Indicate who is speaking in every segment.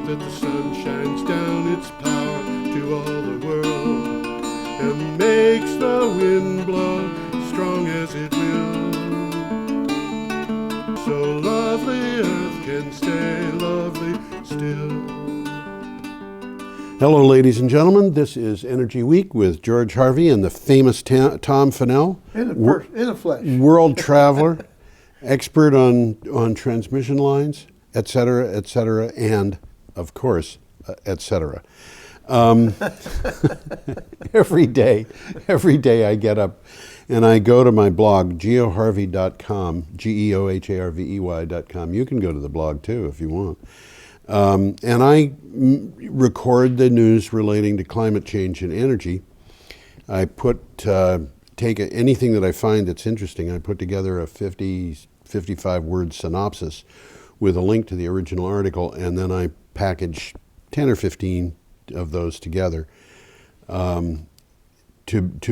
Speaker 1: that the sun shines down its power to all the world and makes the wind blow strong as it will. So lovely earth can stay lovely still. Hello, ladies and gentlemen. This is Energy Week with George Harvey and the famous Tom Fennell.
Speaker 2: In the flesh.
Speaker 1: World traveler, expert on transmission lines, et cetera, and, of course, et cetera. Every day I get up and I go to my blog, geoharvey.com, geoharvey.com. You can go to the blog, too, if you want. And I record the news relating to climate change and energy. I take anything that I find that's interesting. I put together a 55-word synopsis with a link to the original article, and then I package 10 or 15 of those together to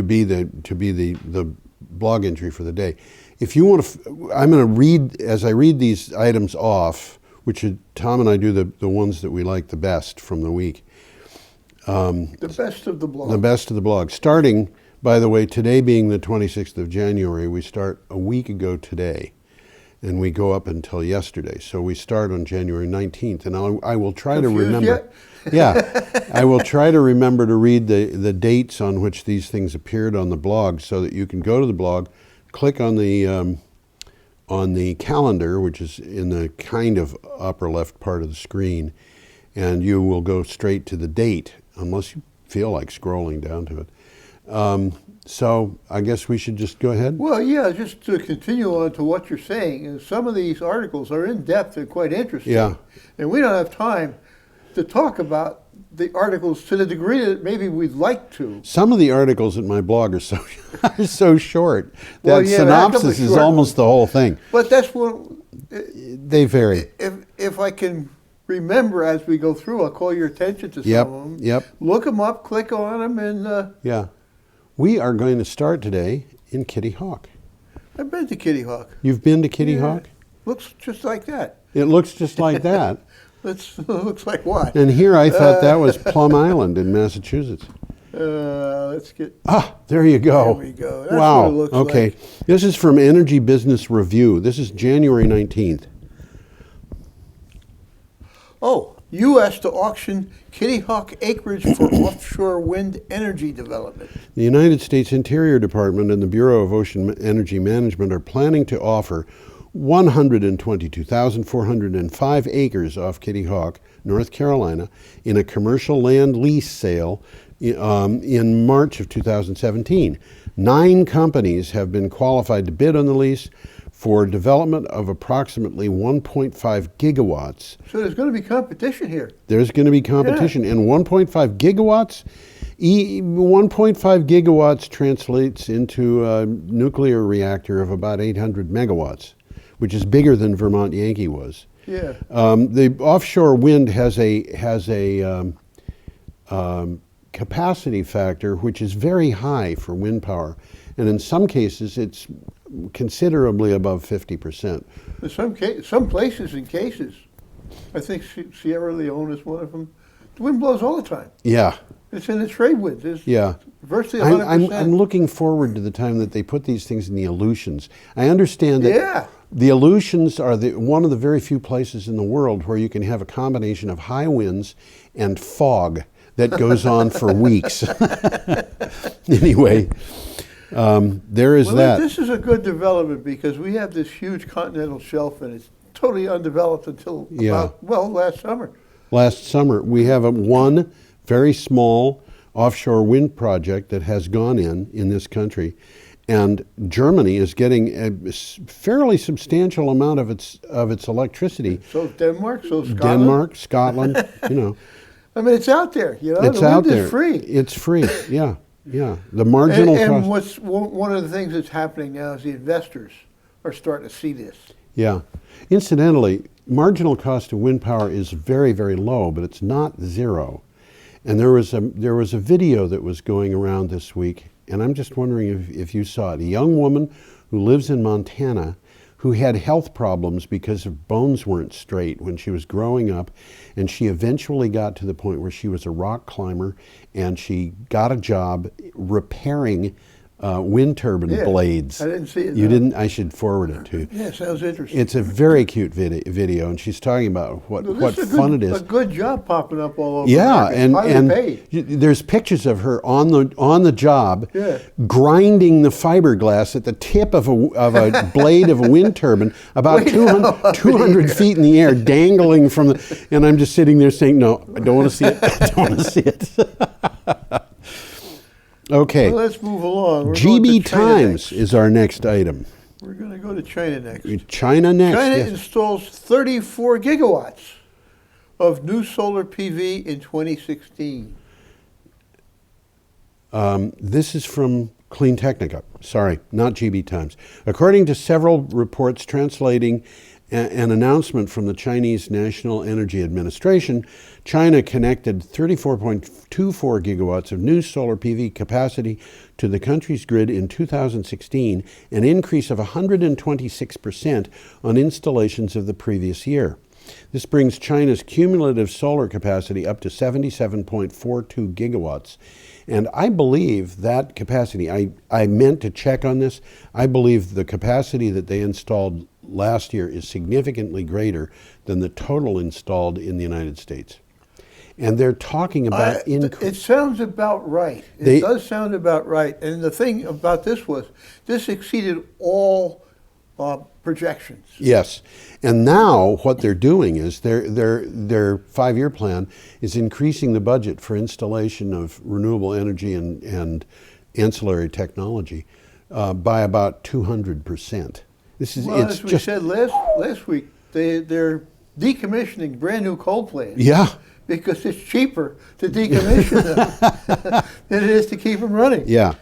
Speaker 1: be the blog entry for the day. If you want to, I'm going to read, as I read these items off, which Tom and I do the ones that we like the best from the week.
Speaker 2: The best of the blog.
Speaker 1: The best of the blog. Starting, by the way, today being the 26th of January, we start a week ago today, and we go up until yesterday. So we start on January 19th, and I will try to remember. Yeah, I will try to remember to read the dates on which these things appeared on the blog, so that you can go to the blog, click on the calendar, which is in the kind of upper left part of the screen, and you will go straight to the date, unless you feel like scrolling down to it. So I guess we should just go ahead?
Speaker 2: Well, yeah, just to continue on to what you're saying, some of these articles are in-depth and quite interesting.
Speaker 1: Yeah.
Speaker 2: And we don't have time to talk about the articles to the degree that maybe we'd like to.
Speaker 1: Some of the articles in my blog are so short that
Speaker 2: well, yeah,
Speaker 1: synopsis is almost the whole thing.
Speaker 2: But that's what...
Speaker 1: They vary.
Speaker 2: If I can remember as we go through, I'll call your attention to some of them.
Speaker 1: Yep.
Speaker 2: Look them up, click on them, and...
Speaker 1: Yeah. We are going to start today in Kitty Hawk.
Speaker 2: I've been to Kitty Hawk.
Speaker 1: You've been to Kitty Hawk?
Speaker 2: Looks just like that.
Speaker 1: It looks just like that.
Speaker 2: Looks like what?
Speaker 1: And here I thought that was Plum Island in Massachusetts.
Speaker 2: Let's get...
Speaker 1: there you go.
Speaker 2: There we go. That's
Speaker 1: wow.
Speaker 2: What it looks
Speaker 1: okay.
Speaker 2: like.
Speaker 1: This is from Energy Business Review. This is January 19th.
Speaker 2: Oh, U.S. to auction Kitty Hawk acreage for offshore wind energy development.
Speaker 1: The United States Interior Department and the Bureau of Ocean Energy Management are planning to offer 122,405 acres off Kitty Hawk, North Carolina, in a commercial land lease sale in March of 2017. 9 companies have been qualified to bid on the lease for development of approximately 1.5 gigawatts.
Speaker 2: So there's going to be competition here.
Speaker 1: There's going to be competition. And 1.5 gigawatts, 1.5 gigawatts translates into a nuclear reactor of about 800 megawatts, which is bigger than Vermont Yankee was.
Speaker 2: Yeah.
Speaker 1: The offshore wind has a capacity factor which is very high for wind power, and in some cases it's considerably above 50%.
Speaker 2: Some places and cases, I think Sierra Leone is one of them, the wind blows all the time.
Speaker 1: Yeah.
Speaker 2: It's in the trade wind. It's virtually 100%.
Speaker 1: I'm looking forward to the time that they put these things in the Aleutians. I understand that the Aleutians are one of the very few places in the world where you can have a combination of high winds and fog that goes on for weeks. Anyway, there is that.
Speaker 2: This is a good development because we have this huge continental shelf and it's totally undeveloped until last summer.
Speaker 1: Last summer, we have one very small offshore wind project that has gone in this country, and Germany is getting a fairly substantial amount of its electricity.
Speaker 2: So Denmark, so Scotland.
Speaker 1: Denmark, Scotland, you know.
Speaker 2: I mean, it's out there. You know,
Speaker 1: it's
Speaker 2: the
Speaker 1: out
Speaker 2: wind
Speaker 1: there.
Speaker 2: is free.
Speaker 1: It's free. Yeah. The marginal cost.
Speaker 2: And what's one of the things that's happening now is the investors are starting to see this.
Speaker 1: Yeah. Incidentally, marginal cost of wind power is very, very low, but it's not zero. And there was a video that was going around this week, and I'm just wondering if you saw it. A young woman who lives in Montana who had health problems because her bones weren't straight when she was growing up, and she eventually got to the point where she was a rock climber, and she got a job repairing wind turbine blades.
Speaker 2: I didn't see it.
Speaker 1: You didn't? I should forward it to you.
Speaker 2: Yeah, sounds interesting.
Speaker 1: It's a very cute video, and she's talking about what fun it is.
Speaker 2: A good job popping up all over.
Speaker 1: Yeah,
Speaker 2: the
Speaker 1: and
Speaker 2: paid.
Speaker 1: there's pictures of her on the job,
Speaker 2: Yeah.
Speaker 1: grinding the fiberglass at the tip of a blade of a wind turbine, about 200 feet in the air, dangling from the. And I'm just sitting there saying, "No, I don't want to see it. I don't want to see it." Okay.
Speaker 2: Well, let's move along. We're
Speaker 1: GB
Speaker 2: going to China
Speaker 1: Times
Speaker 2: next.
Speaker 1: is our next item.
Speaker 2: We're going to go to China next.
Speaker 1: China next.
Speaker 2: China
Speaker 1: yes.
Speaker 2: installs 34 gigawatts of new solar PV in 2016.
Speaker 1: This is from Clean Technica. Sorry, not GB Times. According to several reports translating an announcement from the Chinese National Energy Administration, China connected 34.24 gigawatts of new solar PV capacity to the country's grid in 2016, an increase of 126% on installations of the previous year. This brings China's cumulative solar capacity up to 77.42 gigawatts. And I believe that capacity, I meant to check on this, I believe the capacity that they installed last year is significantly greater than the total installed in the United States. And they're talking about
Speaker 2: It sounds about right. It does sound about right. And the thing about this was, this exceeded all projections.
Speaker 1: Yes, and now what they're doing is their 5-year plan is increasing the budget for installation of renewable energy and ancillary technology by about 200%. This is
Speaker 2: Well, as we said last week, they're decommissioning brand new coal plants.
Speaker 1: Yeah.
Speaker 2: Because it's cheaper to decommission them than it is to keep them running.
Speaker 1: Yeah.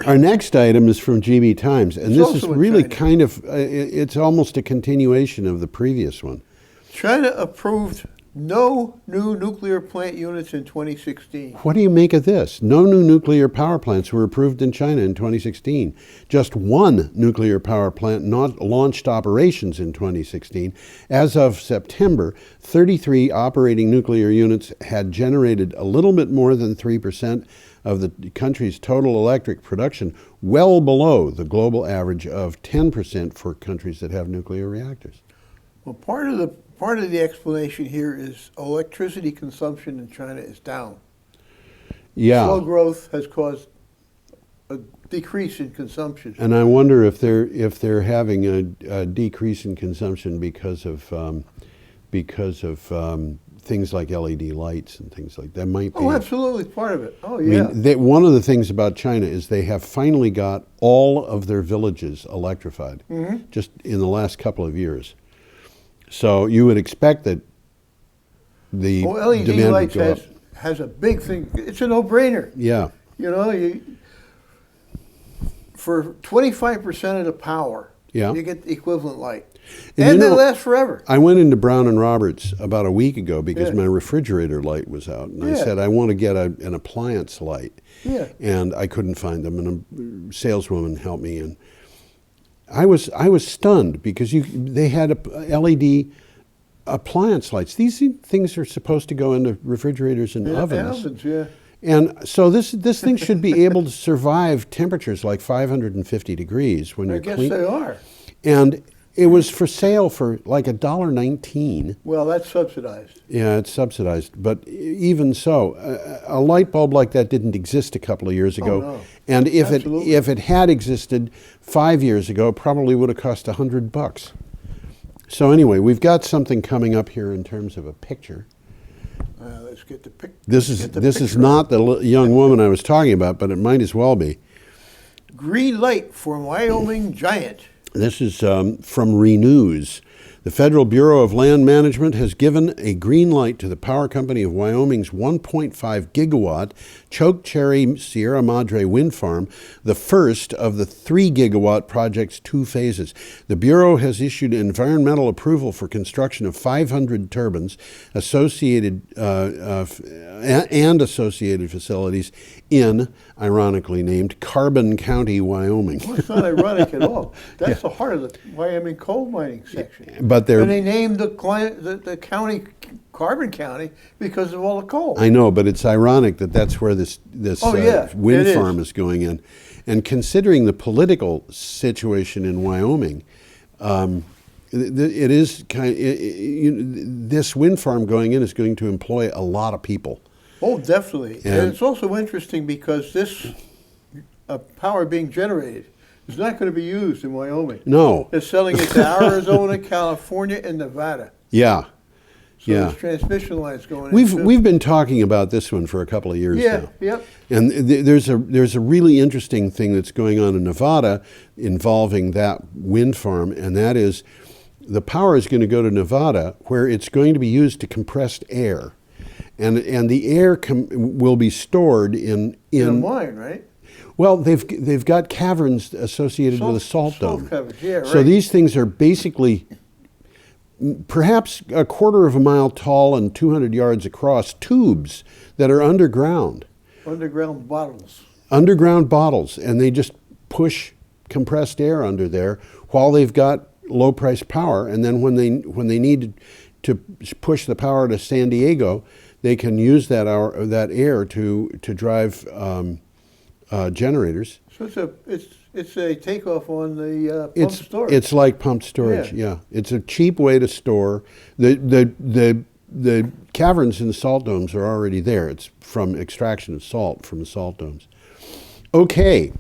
Speaker 1: Our next item is from GB Times, and this is really kind of, it's almost a continuation of the previous one.
Speaker 2: China approved no new nuclear plant units in 2016.
Speaker 1: What do you make of this? No new nuclear power plants were approved in China in 2016. Just one nuclear power plant not launched operations in 2016. As of September, 33 operating nuclear units had generated a little bit more than 3% of the country's total electric production, well below the global average of 10% for countries that have nuclear reactors.
Speaker 2: Well, part of the explanation here is electricity consumption in China is down.
Speaker 1: Yeah.
Speaker 2: Slow growth has caused a decrease in consumption.
Speaker 1: And I wonder if they're having a decrease in consumption because of things like LED lights and things like that. Might be.
Speaker 2: Oh, absolutely, part of it. Oh, yeah.
Speaker 1: I mean, one of the things about China is they have finally got all of their villages electrified, just in the last couple of years. So you would expect that the
Speaker 2: LED
Speaker 1: demand
Speaker 2: lights
Speaker 1: would go up.
Speaker 2: has a big thing. It's a no-brainer.
Speaker 1: Yeah.
Speaker 2: You know, for 25% of the power, you get the equivalent light. And they last forever.
Speaker 1: I went into Brown and Roberts about a week ago because my refrigerator light was out. And I said, I want to get an appliance light.
Speaker 2: Yeah.
Speaker 1: And I couldn't find them. And a saleswoman helped me. And I was stunned because they had LED appliance lights. These things are supposed to go into refrigerators and ovens.
Speaker 2: Ovens, yeah.
Speaker 1: And so this thing should be able to survive temperatures like 550 degrees when you're clean.
Speaker 2: I guess they are.
Speaker 1: And it was for sale for like $1.19.
Speaker 2: Well, that's subsidized.
Speaker 1: Yeah, it's subsidized. But even so, a light bulb like that didn't exist a couple of years ago.
Speaker 2: Oh, no.
Speaker 1: And if it had existed 5 years ago, it probably would have cost $100. So anyway, we've got something coming up here in terms of a picture.
Speaker 2: Let's get the picture.
Speaker 1: This is not the young woman I was talking about, but it might as well be.
Speaker 2: Green light for Wyoming giant.
Speaker 1: This is from Renews. The Federal Bureau of Land Management has given a green light to the power company of Wyoming's 1.5 gigawatt Chokecherry Sierra Madre wind farm, the first of the 3 gigawatt project's 2 phases. The Bureau has issued environmental approval for construction of 500 turbines associated and associated facilities in, ironically named, Carbon County, Wyoming.
Speaker 2: Well, it's not ironic at all. That's the heart of the Wyoming coal mining section.
Speaker 1: But
Speaker 2: and they named the county Carbon County because of all the coal.
Speaker 1: I know, but it's ironic that that's where this wind farm is going in. And considering the political situation in Wyoming, it is this wind farm going in is going to employ a lot of people.
Speaker 2: Oh, definitely. And it's also interesting because this power being generated is not going to be used in Wyoming.
Speaker 1: No.
Speaker 2: They're selling it to Arizona, California, and Nevada.
Speaker 1: Yeah.
Speaker 2: So there's transmission lines going in.
Speaker 1: We've been talking about this one for a couple of years now.
Speaker 2: Yep.
Speaker 1: And there's a really interesting thing that's going on in Nevada involving that wind farm, and that is the power is going to go to Nevada where it's going to be used to compressed air. And the air will be stored in
Speaker 2: a mine, right?
Speaker 1: Well, they've got caverns associated with a salt dome.
Speaker 2: Caverns. Yeah, right.
Speaker 1: So these things are basically perhaps a quarter of a mile tall and 200 yards across tubes that are underground.
Speaker 2: Underground bottles.
Speaker 1: Underground bottles, and they just push compressed air under there while they've got low price power, and then when they need to push the power to San Diego, they can use that air to drive generators.
Speaker 2: So it's a takeoff on the pump storage.
Speaker 1: It's like pumped storage. Yeah. It's a cheap way to store. The caverns in the salt domes are already there. It's from extraction of salt from the salt domes. Okay.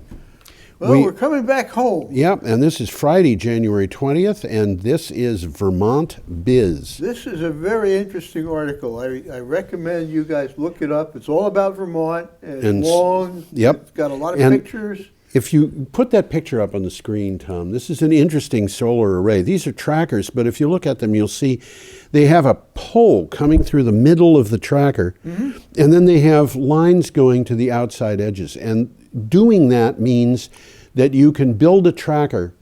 Speaker 2: Well, we're coming back home.
Speaker 1: Yep, and this is Friday, January 20th, and this is Vermont Biz.
Speaker 2: This is a very interesting article. I recommend you guys look it up. It's all about Vermont. It's long.
Speaker 1: Yep.
Speaker 2: It's got a lot of pictures.
Speaker 1: If you put that picture up on the screen, Tom, this is an interesting solar array. These are trackers, but if you look at them, you'll see they have a pole coming through the middle of the tracker, and then they have lines going to the outside edges. And doing that means that you can build a tracker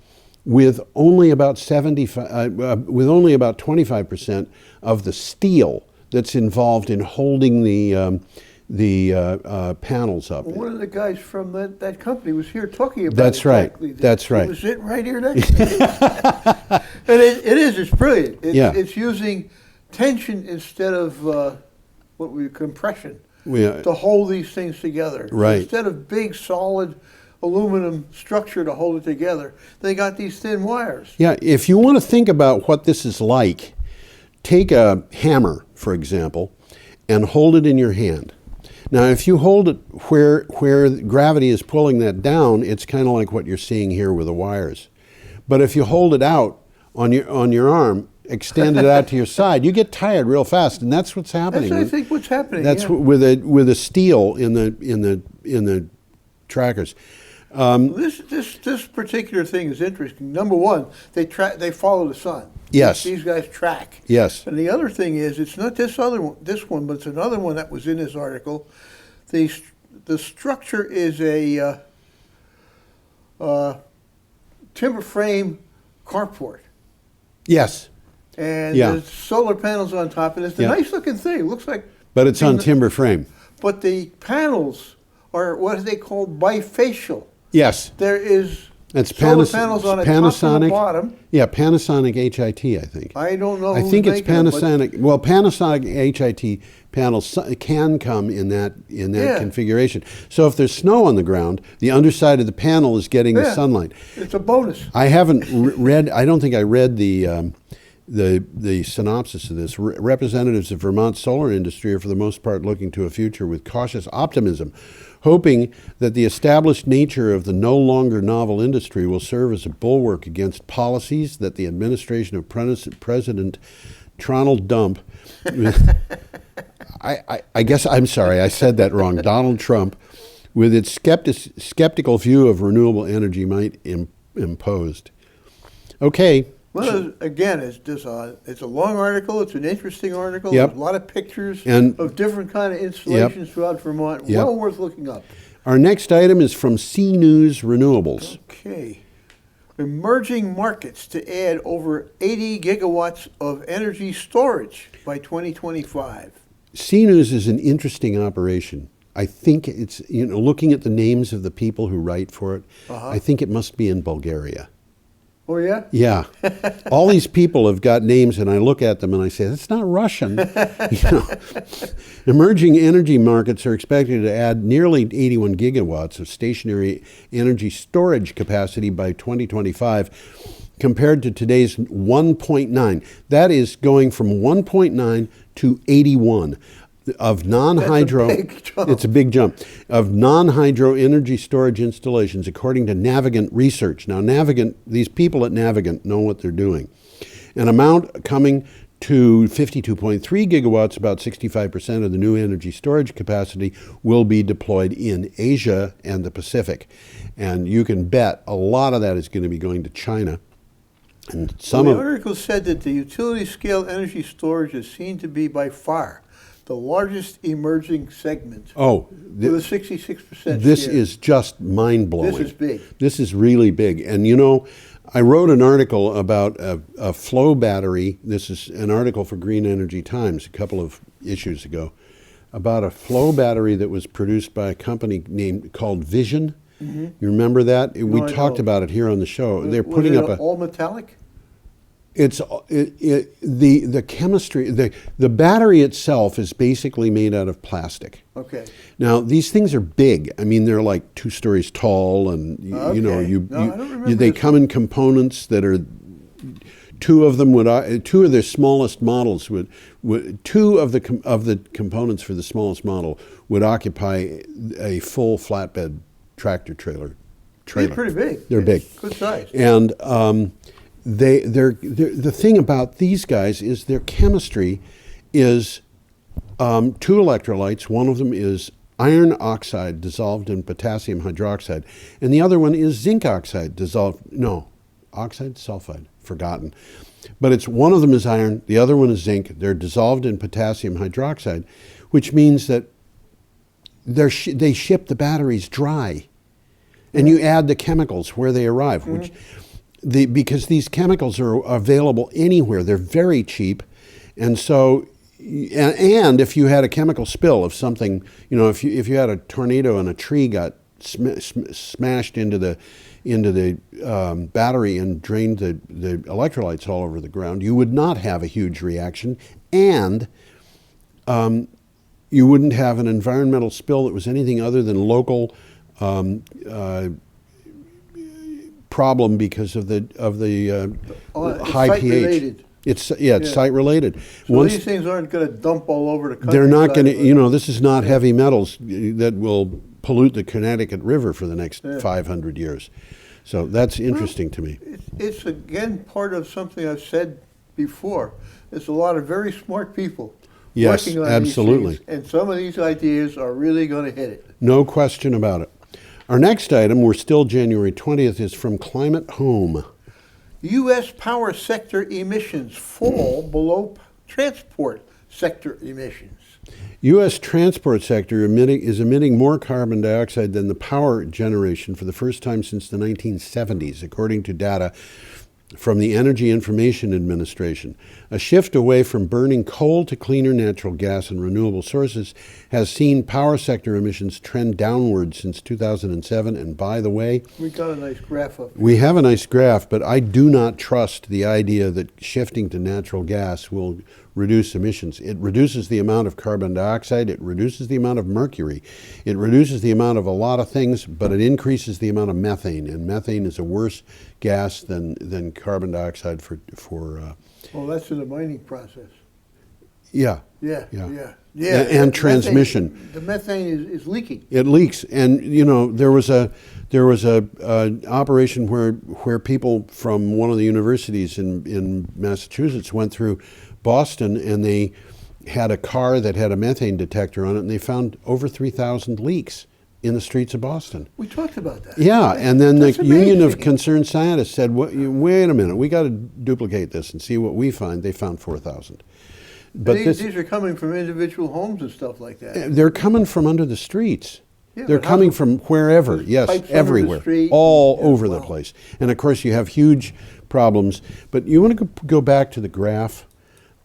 Speaker 1: with only about 25% of the steel that's involved in holding the panels up.
Speaker 2: Well, one of the guys from that company was here talking about
Speaker 1: That's
Speaker 2: exactly
Speaker 1: right. That's right.
Speaker 2: He was sitting right here next to me. And it's brilliant. It's using tension instead of compression to hold these things together.
Speaker 1: Right.
Speaker 2: Instead of big, solid aluminum structure to hold it together, they got these thin wires.
Speaker 1: Yeah, if you want to think about what this is like, take a hammer, for example, and hold it in your hand. Now, if you hold it where gravity is pulling that down, it's kind of like what you're seeing here with the wires. But if you hold it out on your arm, extend it out to your side, you get tired real fast, and that's what's happening.
Speaker 2: That's, I think, what's happening.
Speaker 1: That's with a steel in the trackers.
Speaker 2: This particular thing is interesting. Number one, they follow the sun.
Speaker 1: Yes.
Speaker 2: These guys track.
Speaker 1: Yes.
Speaker 2: And the other thing is, it's not this one, but it's another one that was in this article. The structure is a timber frame carport.
Speaker 1: Yes.
Speaker 2: And there's solar panels on top, and it's a nice looking thing. It looks like.
Speaker 1: But it's on timber frame.
Speaker 2: But the panels are what they call bifacial.
Speaker 1: Yes.
Speaker 2: There is
Speaker 1: It's
Speaker 2: solar panels on the top and the bottom.
Speaker 1: Yeah, Panasonic HIT, I think.
Speaker 2: I don't know.
Speaker 1: I think it's Panasonic. Well, Panasonic HIT panels can come in that configuration. So if there's snow on the ground, the underside of the panel is getting the sunlight.
Speaker 2: It's a bonus.
Speaker 1: I haven't read. I don't think I read the synopsis of this. Representatives of Vermont's solar industry are for the most part looking to a future with cautious optimism, hoping that the established nature of the no longer novel industry will serve as a bulwark against policies that the administration of President Donald Trump, I guess, I'm sorry, I said that wrong, Donald Trump, with its skeptical view of renewable energy might impose. Okay.
Speaker 2: Well, again, it's a long article. It's an interesting article.
Speaker 1: Yep.
Speaker 2: There's a lot of pictures
Speaker 1: And
Speaker 2: of different kind of installations throughout Vermont.
Speaker 1: Yep.
Speaker 2: Well worth looking up.
Speaker 1: Our next item is from C News Renewables.
Speaker 2: Okay. Emerging markets to add over 80 gigawatts of energy storage by 2025.
Speaker 1: C News is an interesting operation. I think it's, looking at the names of the people who write for it, I think it must be in Bulgaria.
Speaker 2: Oh, yeah?
Speaker 1: Yeah. All these people have got names, and I look at them and I say, that's not Russian. Emerging energy markets are expected to add nearly 81 gigawatts of stationary energy storage capacity by 2025, compared to today's 1.9. That is going from 1.9 to 81 of non-hydro.
Speaker 2: That's a big jump.
Speaker 1: It's a big jump of non-hydro energy storage installations, according to Navigant Research. Now, Navigant, these people at Navigant know what they're doing. An amount coming to 52.3 gigawatts, about 65% of the new energy storage capacity, will be deployed in Asia and the Pacific. And you can bet a lot of that is going to be going to China. And some
Speaker 2: the article said that the utility scale energy storage is seen to be by far the largest emerging segment. With a 66%
Speaker 1: This
Speaker 2: share.
Speaker 1: is just mind-blowing.
Speaker 2: This is big.
Speaker 1: This is really big. And I wrote an article about a flow battery. This is an article for Green Energy Times a couple of issues ago about a flow battery that was produced by a company called Vision. Mm-hmm. You remember that? We talked about it here on the show. They're putting up
Speaker 2: all metallic?
Speaker 1: It's the chemistry. The battery itself is basically made out of plastic.
Speaker 2: Okay.
Speaker 1: Now these things are big. I mean, they're like 2 stories tall, and they come in components that are. Two of their smallest models two of the components for the smallest model would occupy a full flatbed tractor trailer.
Speaker 2: They're pretty big.
Speaker 1: They're big.
Speaker 2: Good size.
Speaker 1: And the thing about these guys is their chemistry is 2 electrolytes. One of them is iron oxide dissolved in potassium hydroxide, and the other one is zinc oxide oxide, sulfide, forgotten. But one of them is iron, the other one is zinc. They're dissolved in potassium hydroxide, which means that they ship the batteries dry, and you add the chemicals where they arrive, because these chemicals are available anywhere. They're very cheap, and so, and if you had a chemical spill of something, if you had a tornado and a tree got smashed into the battery and drained the electrolytes all over the ground, you would not have a huge reaction, and you wouldn't have an environmental spill that was anything other than local problem because of the high pH.
Speaker 2: Related.
Speaker 1: It's site related.
Speaker 2: So these things aren't going to dump all over the country.
Speaker 1: They're not going to. This is not heavy metals that will pollute the Connecticut River for the next 500 years. So that's interesting to me.
Speaker 2: It's again part of something I've said before. There's a lot of very smart people working on
Speaker 1: absolutely.
Speaker 2: these things, and some of these ideas are really going to hit it.
Speaker 1: No question about it. Our next item, we're still January 20th, is from Climate Home.
Speaker 2: U.S. power sector emissions fall below transport sector emissions.
Speaker 1: U.S. transport sector is emitting more carbon dioxide than the power generation for the first time since the 1970s, according to data from the Energy Information Administration. A shift away from burning coal to cleaner natural gas and renewable sources has seen power sector emissions trend downward since 2007. And by the way,
Speaker 2: we got a nice graph up here.
Speaker 1: We have a nice graph, but I do not trust the idea that shifting to natural gas will reduce emissions. It reduces the amount of carbon dioxide, it reduces the amount of mercury, it reduces the amount of a lot of things, but it increases the amount of methane, and methane is a worse gas than carbon dioxide for
Speaker 2: well, that's in the mining process.
Speaker 1: Yeah.
Speaker 2: And
Speaker 1: transmission.
Speaker 2: The methane is leaking.
Speaker 1: It leaks, and there was a operation where people from one of the universities in Massachusetts went through Boston, and they had a car that had a methane detector on it, and they found over 3,000 leaks in the streets of Boston.
Speaker 2: We talked about that.
Speaker 1: Yeah, and then the
Speaker 2: That's
Speaker 1: Union of
Speaker 2: amazing.
Speaker 1: Concerned Scientists said, wait a minute, we got to duplicate this and see what we find. They found 4,000. But
Speaker 2: these are coming from individual homes and stuff like that.
Speaker 1: They're coming from under the streets.
Speaker 2: Yeah,
Speaker 1: they're coming from wherever, yes,
Speaker 2: pipes under the
Speaker 1: everywhere,
Speaker 2: street.
Speaker 1: all
Speaker 2: Yeah,
Speaker 1: over the
Speaker 2: wow.
Speaker 1: place. And of course, you have huge problems. But you want to go back to the graph.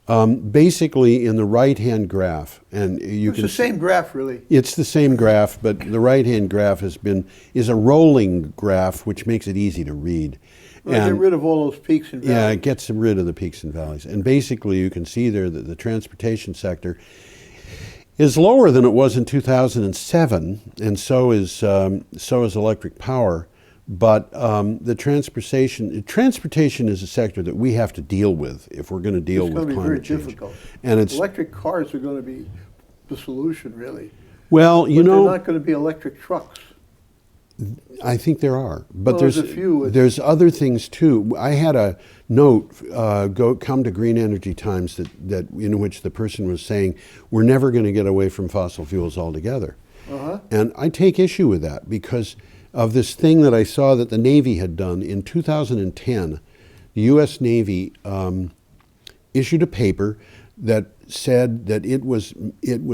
Speaker 1: Basically, in the right-hand graph, and you
Speaker 2: It's
Speaker 1: can
Speaker 2: the same graph, really.
Speaker 1: It's the same graph, but the right-hand graph is a rolling graph, which makes it easy to read.
Speaker 2: Get rid of all those peaks and valleys.
Speaker 1: Yeah, it gets rid of the peaks and valleys. And basically, you can see there that the transportation sector is lower than it was in 2007, and so is electric power. But the transportation is a sector that we have to deal with if we're going to deal with climate change.
Speaker 2: It's going to be very difficult.
Speaker 1: And it's
Speaker 2: electric cars are going to be the solution, really.
Speaker 1: well,
Speaker 2: But they're not going to be electric trucks.
Speaker 1: I think there are, but
Speaker 2: Well, there's a few.
Speaker 1: There's other things too. I had a note come to Green Energy Times that in which the person was saying we're never going to get away from fossil fuels altogether, and I take issue with that because of this thing that I saw that the Navy had done in 2010. The U.S. Navy issued a paper that said that it was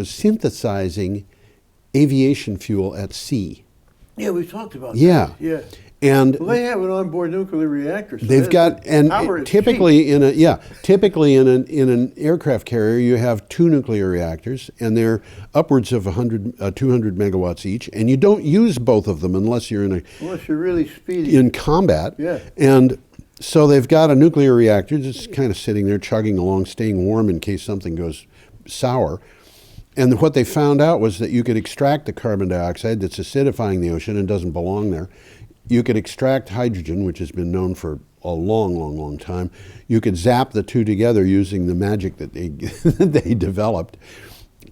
Speaker 1: synthesizing aviation fuel at sea.
Speaker 2: Yeah, we talked about
Speaker 1: Yeah.
Speaker 2: that. Yeah.
Speaker 1: And
Speaker 2: Well, they have an onboard nuclear reactor. So
Speaker 1: they've got, and
Speaker 2: power is
Speaker 1: typically
Speaker 2: cheap.
Speaker 1: typically in an aircraft carrier, you have 2 nuclear reactors, and they're upwards of 200 megawatts each, and you don't use both of them unless you're
Speaker 2: Unless you're really speedy.
Speaker 1: in combat.
Speaker 2: Yeah.
Speaker 1: And so they've got a nuclear reactor just kind of sitting there, chugging along, staying warm in case something goes sour. And what they found out was that you could extract the carbon dioxide that's acidifying the ocean and doesn't belong there. You could extract hydrogen, which has been known for a long, long, long time. You could zap the two together using the magic that they developed.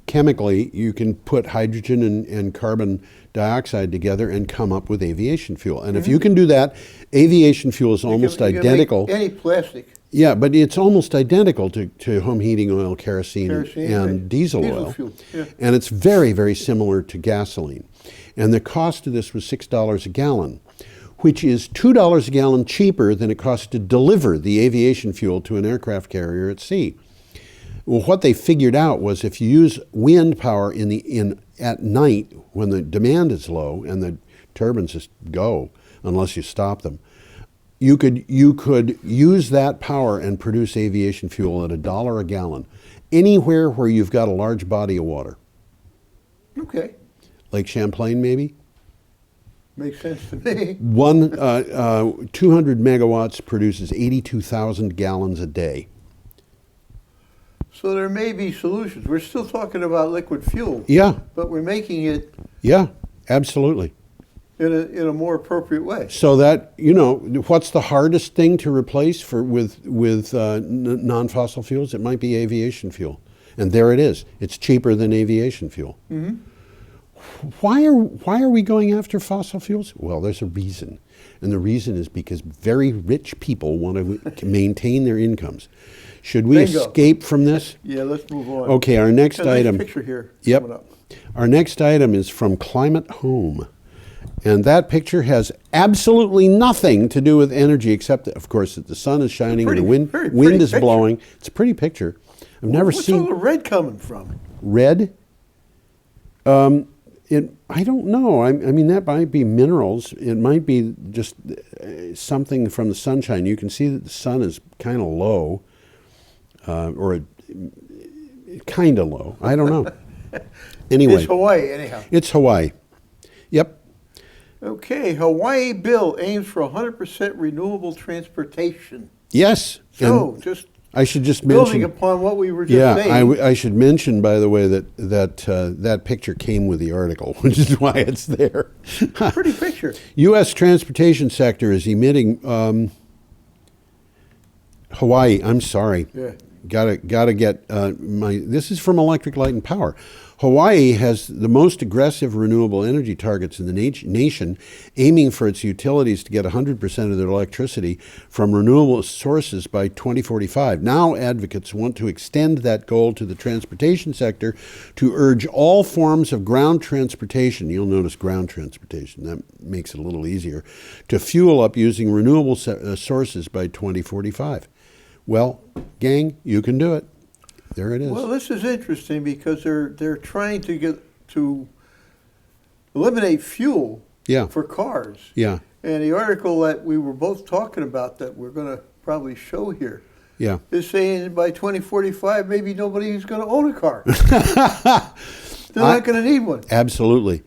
Speaker 1: Chemically, you can put hydrogen and carbon dioxide together and come up with aviation fuel. And if you can do that, aviation fuel is almost
Speaker 2: You can
Speaker 1: identical.
Speaker 2: make any plastic.
Speaker 1: Yeah, but it's almost identical to home heating oil, kerosene and
Speaker 2: right.
Speaker 1: diesel
Speaker 2: Diesel
Speaker 1: oil.
Speaker 2: fuel, yeah.
Speaker 1: And it's very, very similar to gasoline. And the cost of this was $6 a gallon, which is $2 a gallon cheaper than it costs to deliver the aviation fuel to an aircraft carrier at sea. Well, what they figured out was if you use wind power at night when the demand is low and the turbines just go unless you stop them, you could use that power and produce aviation fuel at $1 a gallon anywhere where you've got a large body of water.
Speaker 2: Okay.
Speaker 1: Lake Champlain, maybe?
Speaker 2: Makes sense to me.
Speaker 1: 200 megawatts produces 82,000 gallons a day.
Speaker 2: So there may be solutions. We're still talking about liquid fuel.
Speaker 1: Yeah.
Speaker 2: But we're making it
Speaker 1: Yeah, absolutely.
Speaker 2: in a more appropriate way.
Speaker 1: So that, what's the hardest thing to replace with non-fossil fuels? It might be aviation fuel. And there it is. It's cheaper than aviation fuel. Mm-hmm. Why are we going after fossil fuels? Well, there's a reason. And the reason is because very rich people want to maintain their incomes. Should we escape from this?
Speaker 2: Yeah, let's move on.
Speaker 1: Okay, our next item.
Speaker 2: Nice picture here.
Speaker 1: Yep.
Speaker 2: Coming up.
Speaker 1: Our next item is from Climate Home. And that picture has absolutely nothing to do with energy except, of course, that the sun is shining and the wind is blowing. It's a pretty picture. I've never seen...
Speaker 2: What's all the red coming from?
Speaker 1: Red? I don't know. I mean, that might be minerals. It might be just something from the sunshine. You can see that the sun is kind of low, or kind of low. I don't know. Anyway.
Speaker 2: It's Hawaii, anyhow.
Speaker 1: It's Hawaii. Yep.
Speaker 2: Okay, Hawaii bill aims for 100% renewable transportation.
Speaker 1: Yes.
Speaker 2: So, just
Speaker 1: I should just
Speaker 2: building
Speaker 1: mention,
Speaker 2: upon what we were just saying.
Speaker 1: I should mention, by the way, that picture came with the article, which is why it's there.
Speaker 2: Pretty picture.
Speaker 1: U.S. transportation sector is emitting Hawaii. I'm sorry.
Speaker 2: Yeah.
Speaker 1: gotta get this is from Electric Light and Power. Hawaii has the most aggressive renewable energy targets in the nation, aiming for its utilities to get 100% of their electricity from renewable sources by 2045. Now advocates want to extend that goal to the transportation sector to urge all forms of ground transportation, you'll notice ground transportation, that makes it a little easier, to fuel up using renewable sources by 2045. Well, gang, you can do it. There it is.
Speaker 2: Well, this is interesting because they're trying to eliminate fuel for cars.
Speaker 1: Yeah.
Speaker 2: And the article that we were both talking about that we're going to probably show here is saying by 2045 maybe nobody's going to own a car. They're not going to need one.
Speaker 1: Absolutely.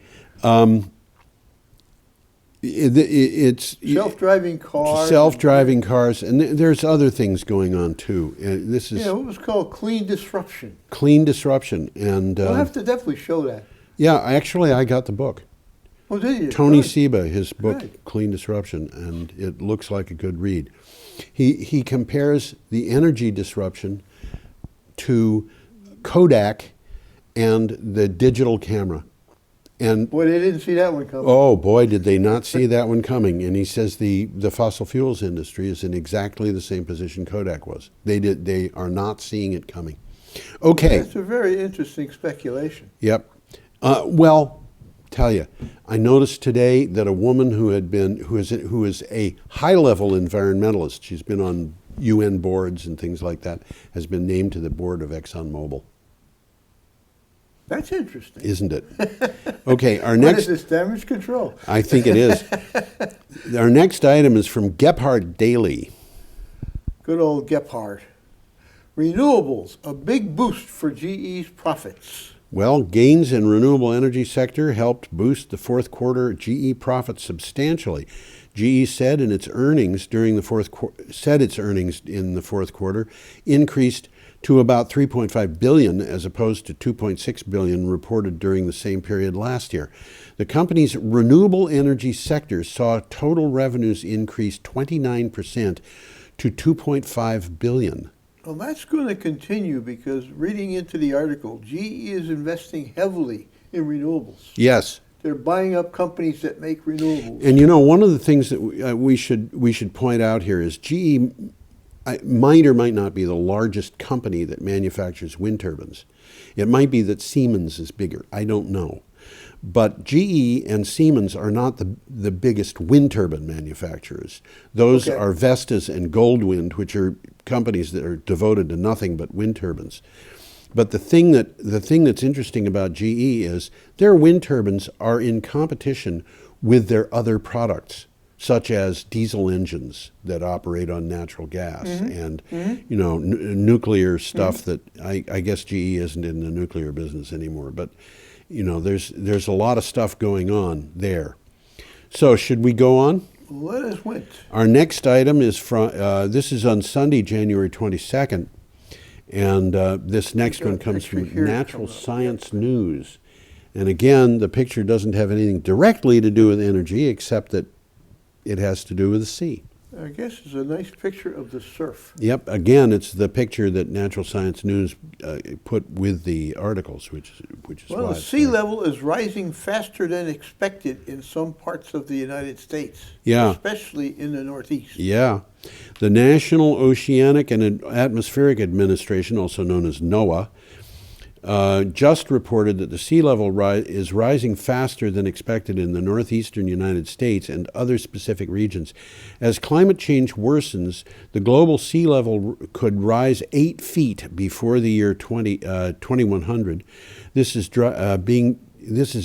Speaker 1: It's
Speaker 2: self-driving cars.
Speaker 1: Self-driving cars, and there's other things going on too. This is
Speaker 2: it was called clean disruption.
Speaker 1: Clean disruption, and
Speaker 2: we'll have to definitely show that.
Speaker 1: Yeah, actually, I got the book.
Speaker 2: Oh, did you?
Speaker 1: Tony Seba, his book Clean Disruption, and it looks like a good read. He compares the energy disruption to Kodak and the digital camera. And
Speaker 2: boy, they didn't see that one coming.
Speaker 1: Oh boy, did they not see that one coming! And he says the fossil fuels industry is in exactly the same position Kodak was. They are not seeing it coming. Okay,
Speaker 2: that's a very interesting speculation.
Speaker 1: Yep. Well, tell you, I noticed today that a woman who is a high-level environmentalist, she's been on UN boards and things like that, has been named to the board of ExxonMobil.
Speaker 2: That's interesting.
Speaker 1: Isn't it? Okay, our next...
Speaker 2: What is this, damage control?
Speaker 1: I think it is. Our next item is from Gephardt Daily.
Speaker 2: Good old Gephardt. Renewables, a big boost for GE's profits.
Speaker 1: Well, gains in renewable energy sector helped boost the fourth quarter GE profits substantially. GE said its earnings in the fourth quarter increased to about $3.5 billion as opposed to $2.6 billion reported during the same period last year. The company's renewable energy sector saw total revenues increase 29% to $2.5 billion.
Speaker 2: Well, that's going to continue because reading into the article, GE is investing heavily in renewables.
Speaker 1: Yes.
Speaker 2: They're buying up companies that make renewables.
Speaker 1: And you know, one of the things that we should point out here is GE might or might not be the largest company that manufactures wind turbines. It might be that Siemens is bigger. I don't know. But GE and Siemens are not the biggest wind turbine manufacturers. Those are Vestas and Goldwind, which are companies that are devoted to nothing but wind turbines. But the thing that's interesting about GE is their wind turbines are in competition with their other products, such as diesel engines that operate on natural gas and you know, nuclear stuff that I guess GE isn't in the nuclear business anymore. But you know, there's a lot of stuff going on there. So should we go on?
Speaker 2: Let us wait.
Speaker 1: Our next item is from this is on Sunday, January 22nd, and this next one comes from Natural Science News. And again, the picture doesn't have anything directly to do with energy, except that it has to do with the sea.
Speaker 2: I guess it's a nice picture of the surf.
Speaker 1: Yep. Again, it's the picture that Natural Science News put with the articles, which is
Speaker 2: well, the sea level is rising faster than expected in some parts of the United States.
Speaker 1: Yeah.
Speaker 2: Especially in the Northeast.
Speaker 1: Yeah. The National Oceanic and Atmospheric Administration, also known as NOAA, just reported that the sea level is rising faster than expected in the northeastern United States and other specific regions. As climate change worsens, the global sea level could rise 8 feet before the year 2100. This is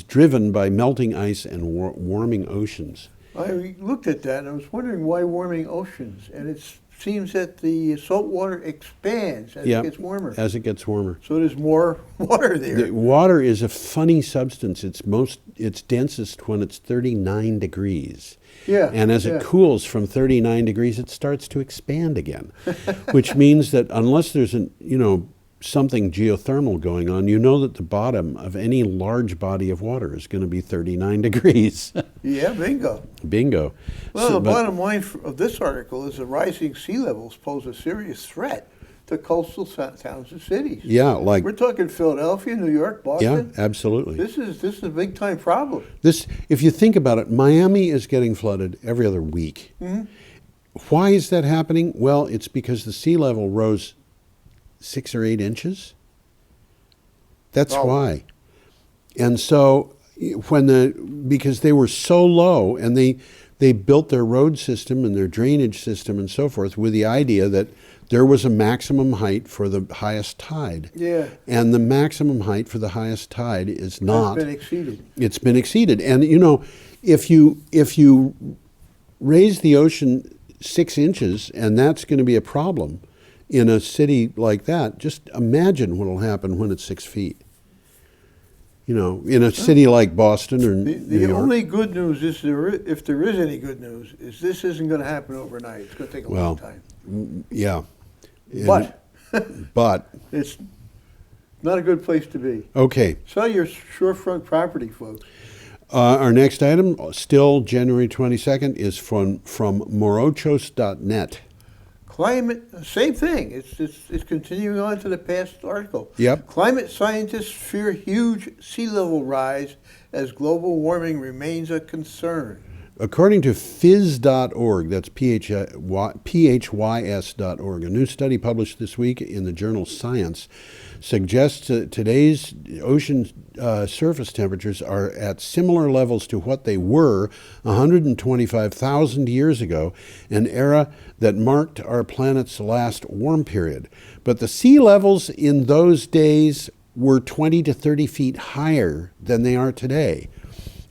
Speaker 1: driven by melting ice and warming oceans.
Speaker 2: I looked at that and I was wondering why warming oceans, and it seems that the salt water expands as it gets warmer.
Speaker 1: As it gets warmer.
Speaker 2: So there's more water there.
Speaker 1: The water is a funny substance. It's densest when it's 39 degrees.
Speaker 2: Yeah.
Speaker 1: And as it cools from 39 degrees, it starts to expand again, which means that unless there's something geothermal going on, you know that the bottom of any large body of water is going to be 39 degrees.
Speaker 2: Yeah, bingo.
Speaker 1: Bingo.
Speaker 2: Well, the bottom line of this article is the rising sea levels pose a serious threat the coastal towns and cities.
Speaker 1: Yeah, like
Speaker 2: we're talking Philadelphia, New York, Boston.
Speaker 1: Yeah, absolutely.
Speaker 2: This is a big time problem.
Speaker 1: If you think about it, Miami is getting flooded every other week.
Speaker 2: Mm-hmm.
Speaker 1: Why is that happening? Well, it's because the sea level rose 6 or 8 inches. That's why. And so because they were so low, and they built their road system and their drainage system and so forth with the idea that there was a maximum height for the highest tide.
Speaker 2: Yeah.
Speaker 1: And the maximum height for the highest tide is not.
Speaker 2: It's been exceeded.
Speaker 1: It's been exceeded. And if you raise the ocean 6 inches, and that's going to be a problem in a city like that, just imagine what will happen when it's 6 feet. In a city like Boston or New York.
Speaker 2: The only good news is, if there is any good news, is this isn't going to happen overnight. It's going to take a long time.
Speaker 1: Yeah.
Speaker 2: But it's not a good place to be.
Speaker 1: Okay.
Speaker 2: Sell your shorefront property, folks.
Speaker 1: Our next item, still January 22nd, is from morochos.net.
Speaker 2: Climate, same thing. It's continuing on to the past article.
Speaker 1: Yep.
Speaker 2: Climate scientists fear huge sea level rise as global warming remains a concern.
Speaker 1: According to phys.org, that's phys.org, a new study published this week in the journal Science suggests that today's ocean surface temperatures are at similar levels to what they were 125,000 years ago, an era that marked our planet's last warm period. But the sea levels in those days were 20 to 30 feet higher than they are today.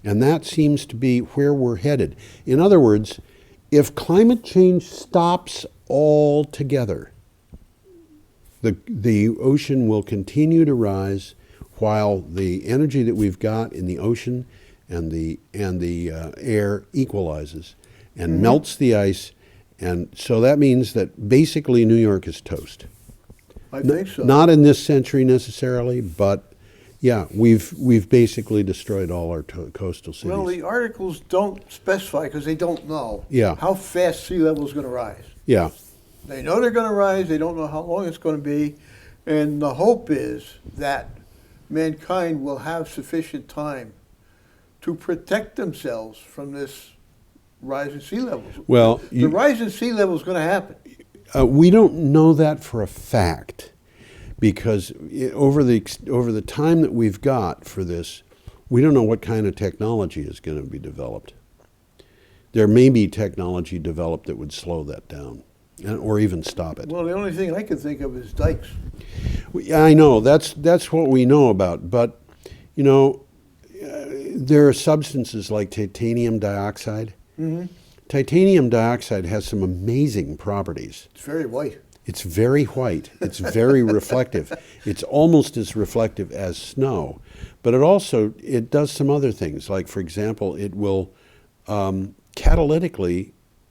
Speaker 1: And that seems to be where we're headed. In other words, if climate change stops altogether, the ocean will continue to rise while the energy that we've got in the ocean and the air equalizes and melts the ice. And so that means that basically New York is toast.
Speaker 2: I think so.
Speaker 1: Not in this century necessarily, but yeah, we've basically destroyed all our coastal cities.
Speaker 2: Well, the articles don't specify because they don't know how fast sea level is going to rise.
Speaker 1: Yeah.
Speaker 2: They know they're going to rise. They don't know how long it's going to be. And the hope is that mankind will have sufficient time to protect themselves from this rise in sea levels.
Speaker 1: Well,
Speaker 2: the rise in sea level is going to happen.
Speaker 1: We don't know that for a fact, because over the time that we've got for this, we don't know what kind of technology is going to be developed. There may be technology developed that would slow that down, or even stop it.
Speaker 2: Well, the only thing I can think of is dikes.
Speaker 1: I know, that's what we know about, but there are substances like titanium dioxide. Mm-hmm. Titanium dioxide has some amazing properties.
Speaker 2: It's very white.
Speaker 1: It's very white. It's very reflective. It's almost as reflective as snow. But it does some other things. Like, for example, it will catalytically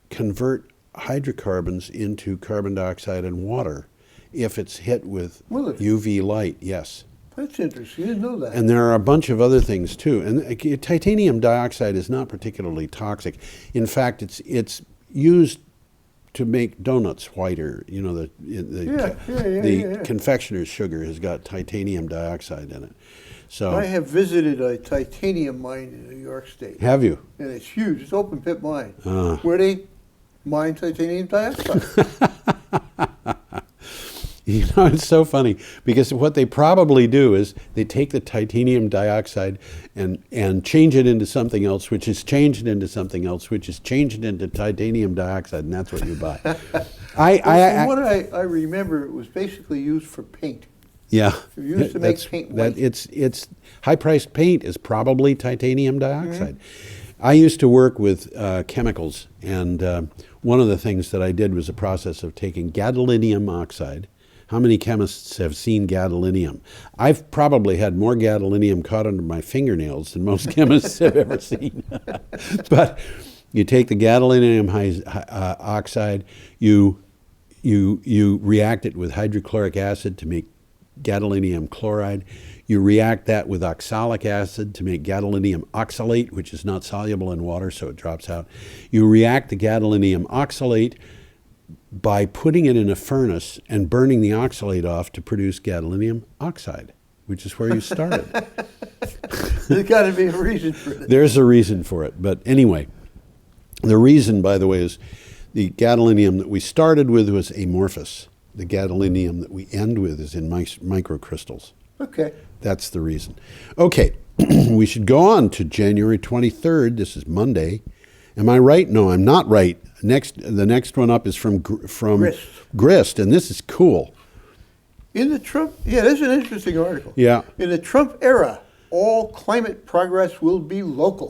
Speaker 1: convert hydrocarbons into carbon dioxide and water if it's hit with UV light, yes.
Speaker 2: That's interesting. I didn't know that.
Speaker 1: And there are a bunch of other things too. And titanium dioxide is not particularly toxic. In fact, it's used to make donuts whiter. The confectioner's sugar has got titanium dioxide in it. So
Speaker 2: I have visited a titanium mine in New York State.
Speaker 1: Have you?
Speaker 2: And it's huge. It's open pit mine where they mine titanium dioxide.
Speaker 1: It's so funny because what they probably do is they take the titanium dioxide and change it into something else, which is changed into something else, which is changed into titanium dioxide, and that's what you buy.
Speaker 2: From what I remember, it was basically used for paint.
Speaker 1: Yeah.
Speaker 2: It was used to make paint white.
Speaker 1: It's high-priced paint is probably titanium dioxide. Mm-hmm. I used to work with chemicals, and one of the things that I did was a process of taking gadolinium oxide. How many chemists have seen gadolinium? I've probably had more gadolinium caught under my fingernails than most chemists have ever seen. But you take the gadolinium oxide, you react it with hydrochloric acid to make gadolinium chloride. You react that with oxalic acid to make gadolinium oxalate, which is not soluble in water, so it drops out. You react the gadolinium oxalate by putting it in a furnace and burning the oxalate off to produce gadolinium oxide, which is where you started.
Speaker 2: There's got to be a reason for it.
Speaker 1: There's a reason for it. But anyway, the reason, by the way, is the gadolinium that we started with was amorphous. The gadolinium that we end with is in microcrystals.
Speaker 2: Okay.
Speaker 1: That's the reason. Okay, we should go on to January 23rd. This is Monday. Am I right? No, I'm not right. The next one up is from Grist, and this is cool.
Speaker 2: In the Trump, yeah, this is an interesting article.
Speaker 1: Yeah.
Speaker 2: In the Trump era, all climate progress will be local.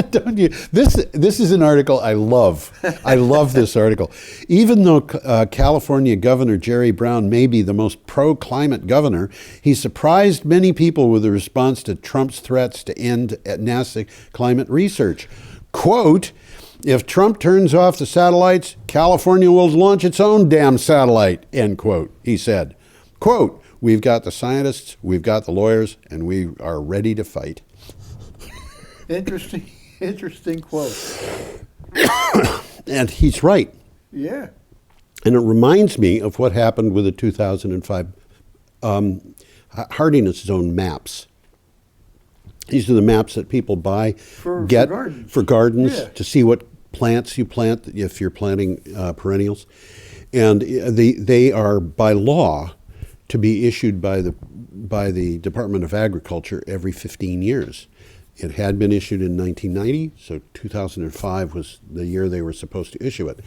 Speaker 1: Don't you? This is an article I love. I love this article. Even though California Governor Jerry Brown may be the most pro-climate governor, he surprised many people with a response to Trump's threats to end NASA climate research. Quote, "If Trump turns off the satellites, California will launch its own damn satellite," end quote, he said. Quote, "We've got the scientists, we've got the lawyers, and we are ready to fight."
Speaker 2: Interesting quote.
Speaker 1: And he's right.
Speaker 2: Yeah.
Speaker 1: And it reminds me of what happened with the 2005 hardiness zone maps. These are the maps that people buy,
Speaker 2: for
Speaker 1: gardens
Speaker 2: yeah.
Speaker 1: to see what plants you plant if you're planting perennials. And they are by law to be issued by the Department of Agriculture every 15 years. It had been issued in 1990, so 2005 was the year they were supposed to issue it.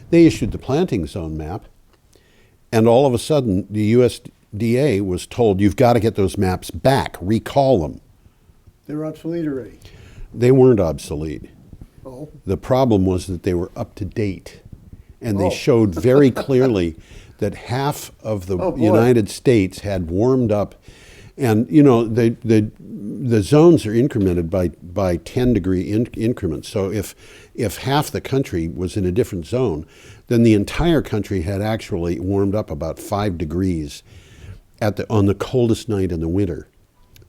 Speaker 1: They issued the planting zone map, and all of a sudden the USDA was told, you've got to get those maps back, recall them.
Speaker 2: They're obsolete already.
Speaker 1: They weren't obsolete.
Speaker 2: Oh.
Speaker 1: The problem was that they were up to date, and they showed very clearly that half of the United States had warmed up. And, you know, the zones are incremented by 10-degree increments. So if half the country was in a different zone, then the entire country had actually warmed up about 5 degrees on the coldest night in the winter,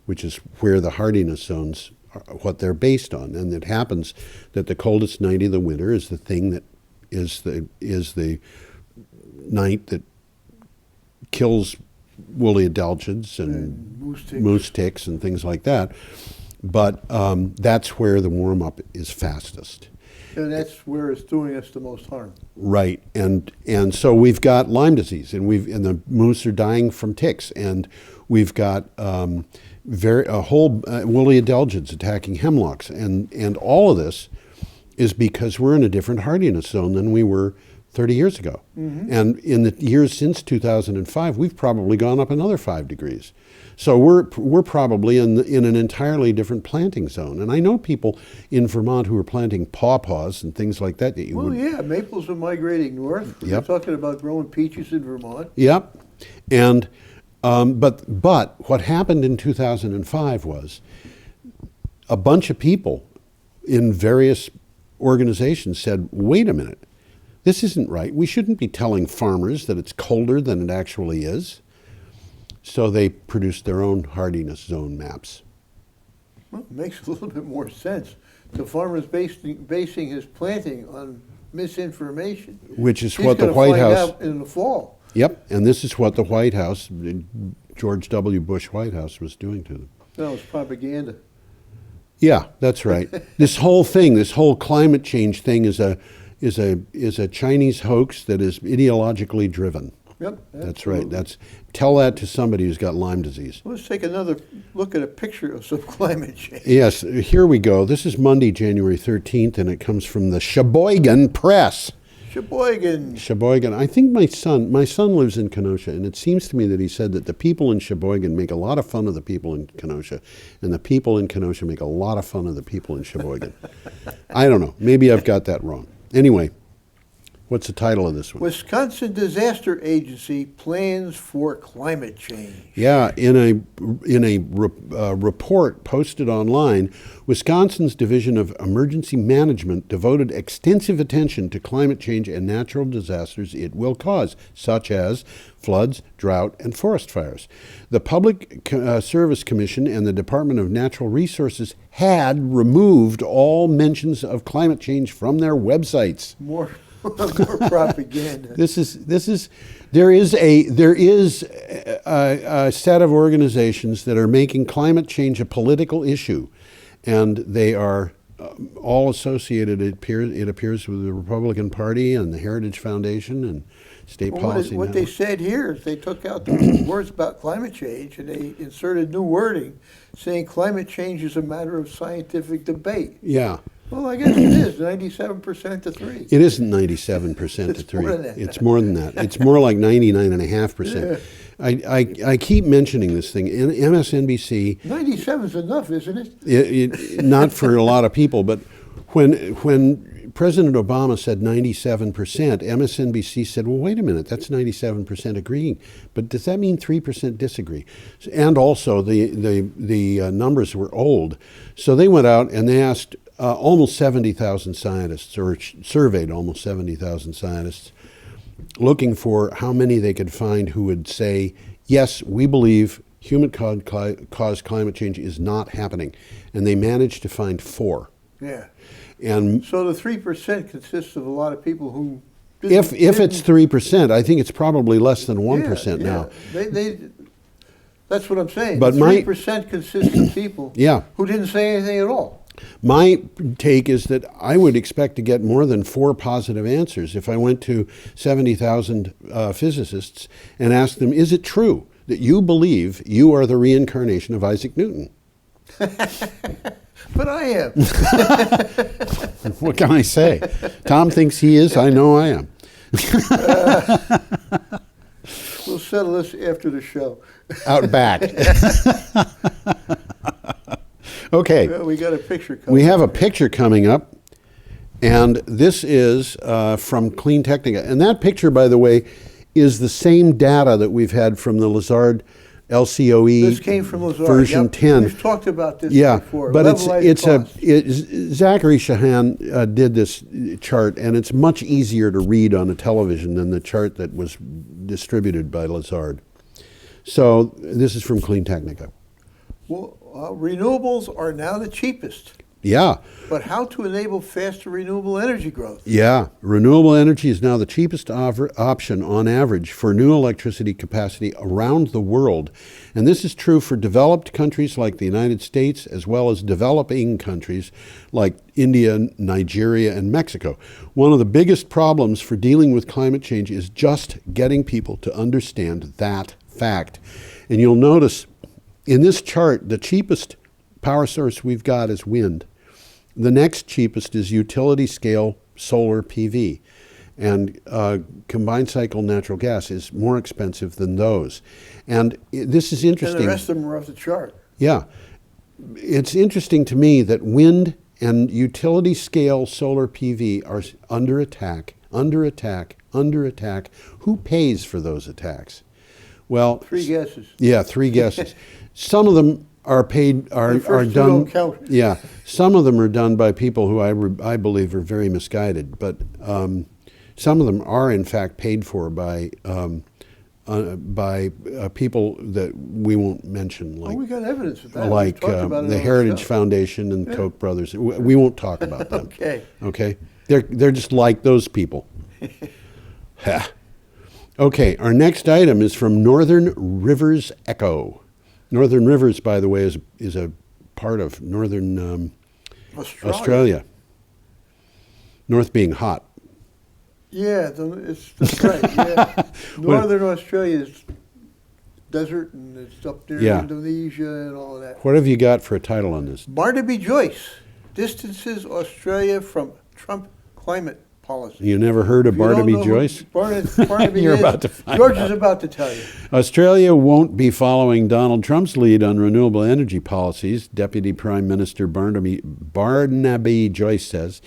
Speaker 1: which is where the hardiness zones are, what they're based on. And it happens that the coldest night of the winter is the thing that is the night that kills woolly adelgids and moose ticks and things like that. But that's where the warm-up is fastest.
Speaker 2: And that's where it's doing us the most harm.
Speaker 1: Right, and so we've got Lyme disease, and the moose are dying from ticks, and we've got whole woolly adelgids attacking hemlocks, and all of this is because we're in a different hardiness zone than we were 30 years ago. Mm-hmm. And in the years since 2005, we've probably gone up another 5 degrees. So we're probably in an entirely different planting zone. And I know people in Vermont who are planting pawpaws and things like that.
Speaker 2: Yeah, maples are migrating north.
Speaker 1: Yep.
Speaker 2: We're talking about growing peaches in Vermont.
Speaker 1: Yep. And but what happened in 2005 was a bunch of people in various organizations said, wait a minute, this isn't right. We shouldn't be telling farmers that it's colder than it actually is. So they produced their own hardiness zone maps.
Speaker 2: Well, it makes a little bit more sense. The farmer's basing his planting on misinformation.
Speaker 1: Which is what the White House...
Speaker 2: out in the fall.
Speaker 1: Yep, and this is what the White House, George W. Bush White House, was doing to them.
Speaker 2: No, it's propaganda.
Speaker 1: Yeah, that's right. This whole thing, this whole climate change thing is a Chinese hoax that is ideologically driven.
Speaker 2: Yep,
Speaker 1: that's right. Tell that to somebody who's got Lyme disease.
Speaker 2: Let's take another look at a picture of some climate change.
Speaker 1: Yes, here we go. This is Monday, January 13th, and it comes from the Sheboygan Press. Sheboygan. I think my son lives in Kenosha, and it seems to me that he said that the people in Sheboygan make a lot of fun of the people in Kenosha, and the people in Kenosha make a lot of fun of the people in Sheboygan. I don't know. Maybe I've got that wrong. Anyway, what's the title of this one?
Speaker 2: Wisconsin Disaster Agency plans for climate change.
Speaker 1: Yeah, in a report posted online, Wisconsin's Division of Emergency Management devoted extensive attention to climate change and natural disasters it will cause, such as floods, drought, and forest fires. The Public Service Commission and the Department of Natural Resources had removed all mentions of climate change from their websites.
Speaker 2: More propaganda.
Speaker 1: There is a set of organizations that are making climate change a political issue, and they are all associated, it appears, with the Republican Party and the Heritage Foundation and State Policy.
Speaker 2: What they said here is they took out the words about climate change and they inserted new wording saying climate change is a matter of scientific debate.
Speaker 1: Yeah.
Speaker 2: Well, I guess it is, 97% to 3.
Speaker 1: It isn't 97% to 3.
Speaker 2: More than that.
Speaker 1: It's more than that. It's more like 99.5%.
Speaker 2: Yeah.
Speaker 1: I keep mentioning this thing. In MSNBC...
Speaker 2: 97 is enough, isn't it?
Speaker 1: Not for a lot of people, but when President Obama said 97%, MSNBC said, well, wait a minute, that's 97% agreeing. But does that mean 3% disagree? And also, the numbers were old. So they went out and they asked almost 70,000 scientists, or surveyed almost 70,000 scientists, looking for how many they could find who would say, yes, we believe human-caused climate change is not happening. And they managed to find 4. Yeah. And
Speaker 2: so the 3% consists of a lot of people who
Speaker 1: if it's 3%, I think it's probably less than 1% now.
Speaker 2: That's what I'm saying.
Speaker 1: But
Speaker 2: 3% consists of people who didn't say anything at all.
Speaker 1: My take is that I would expect to get more than 4 positive answers if I went to 70,000 physicists and asked them, is it true that you believe you are the reincarnation of Isaac Newton?
Speaker 2: But I am.
Speaker 1: What can I say? Tom thinks he is. I know I am.
Speaker 2: We'll settle this after the show.
Speaker 1: Out back. Okay.
Speaker 2: Well, we got a picture coming.
Speaker 1: We have a picture coming up, and this is from Clean Technica. And that picture, by the way, is the same data that we've had from the Lazard LCOE
Speaker 2: this came from Lazard.
Speaker 1: version 10.
Speaker 2: We've talked about this before.
Speaker 1: But Zachary Shahan did this chart, and it's much easier to read on a television than the chart that was distributed by Lazard. So this is from Clean Technica.
Speaker 2: Well, renewables are now the cheapest.
Speaker 1: Yeah.
Speaker 2: But how to enable faster renewable energy growth?
Speaker 1: Yeah. Renewable energy is now the cheapest option on average for new electricity capacity around the world. And this is true for developed countries like the United States, as well as developing countries like India, Nigeria, and Mexico. One of the biggest problems for dealing with climate change is just getting people to understand that fact. And you'll notice in this chart, the cheapest power source we've got is wind. The next cheapest is utility scale solar PV. And combined cycle natural gas is more expensive than those. And this is interesting.
Speaker 2: And the rest of them are off the chart.
Speaker 1: Yeah. It's interesting to me that wind and utility scale solar PV are under attack, under attack, under attack. Who pays for those attacks? Well,
Speaker 2: 3 guesses.
Speaker 1: Yeah, 3 guesses. Some of them are paid, are done.
Speaker 2: Don't count.
Speaker 1: Yeah, some of them are done by people who I believe are very misguided, but some of them are in fact paid for by people that we won't mention, like
Speaker 2: we got evidence of that.
Speaker 1: Like the Heritage Foundation and Koch brothers. We won't talk about them.
Speaker 2: Okay.
Speaker 1: Okay. They're just like those people. Okay, our next item is from Northern Rivers Echo. Northern Rivers, by the way, is a part of northern Australia. North being hot.
Speaker 2: Yeah, that's right. Yeah. Northern Australia is desert, and it's up there in Indonesia and all of that.
Speaker 1: What have you got for a title on this?
Speaker 2: Barnaby Joyce distances Australia from Trump climate policy.
Speaker 1: You never heard of Barnaby Joyce?
Speaker 2: Barnaby
Speaker 1: You're
Speaker 2: is.
Speaker 1: about to find
Speaker 2: George
Speaker 1: out.
Speaker 2: is about to tell you.
Speaker 1: Australia won't be following Donald Trump's lead on renewable energy policies, Deputy Prime Minister Barnaby Joyce says.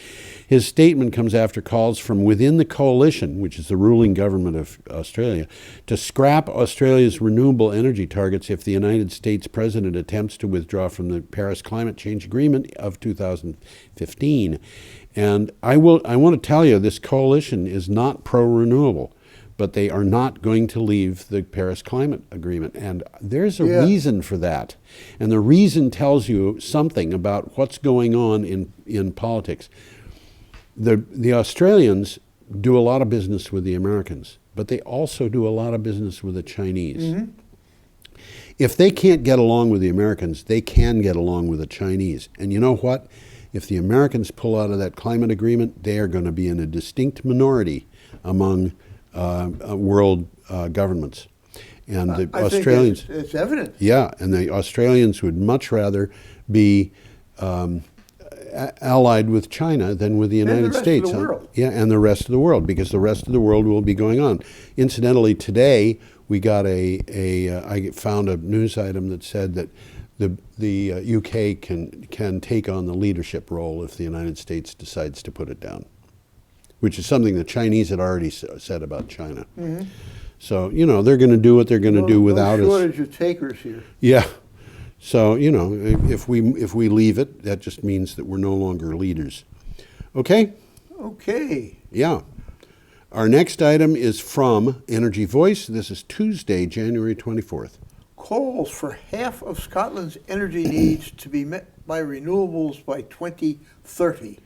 Speaker 1: His statement comes after calls from within the coalition, which is the ruling government of Australia, to scrap Australia's renewable energy targets if the United States president attempts to withdraw from the Paris Climate Change Agreement of 2015. And I want to tell you, this coalition is not pro-renewable, but they are not going to leave the Paris Climate Agreement. And there's a reason for that. And the reason tells you something about what's going on in politics. The Australians do a lot of business with the Americans, but they also do a lot of business with the Chinese. Mm-hmm. If they can't get along with the Americans, they can get along with the Chinese. And you know what? If the Americans pull out of that climate agreement, they are going to be in a distinct minority among world governments. And the Australians...
Speaker 2: think it's evident.
Speaker 1: Yeah, and the Australians would much rather be allied with China than with the United States.
Speaker 2: And the rest of the world.
Speaker 1: Yeah, and the rest of the world, because the rest of the world will be going on. Incidentally, today we got I found a news item that said that the UK can take on the leadership role if the United States decides to put it down, which is something the Chinese had already said about China. Mm-hmm. So, they're going to do what they're going to do without us.
Speaker 2: No shortage of takers here.
Speaker 1: Yeah. So, if we leave it, that just means that we're no longer leaders. Okay?
Speaker 2: Okay.
Speaker 1: Yeah. Our next item is from Energy Voice. This is Tuesday, January 24th.
Speaker 2: Calls for half of Scotland's energy needs to be met by renewables by 2030.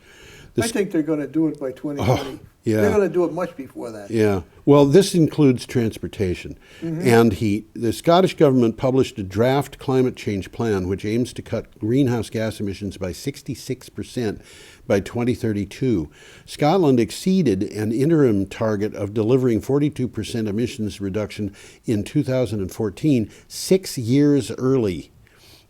Speaker 2: I think they're going to do it by 2020.
Speaker 1: Yeah.
Speaker 2: They're going to do it much before that.
Speaker 1: Yeah. Well, this includes transportation. Mm-hmm. And the Scottish government published a draft climate change plan which aims to cut greenhouse gas emissions by 66% by 2032. Scotland exceeded an interim target of delivering 42% emissions reduction in 2014, 6 years early.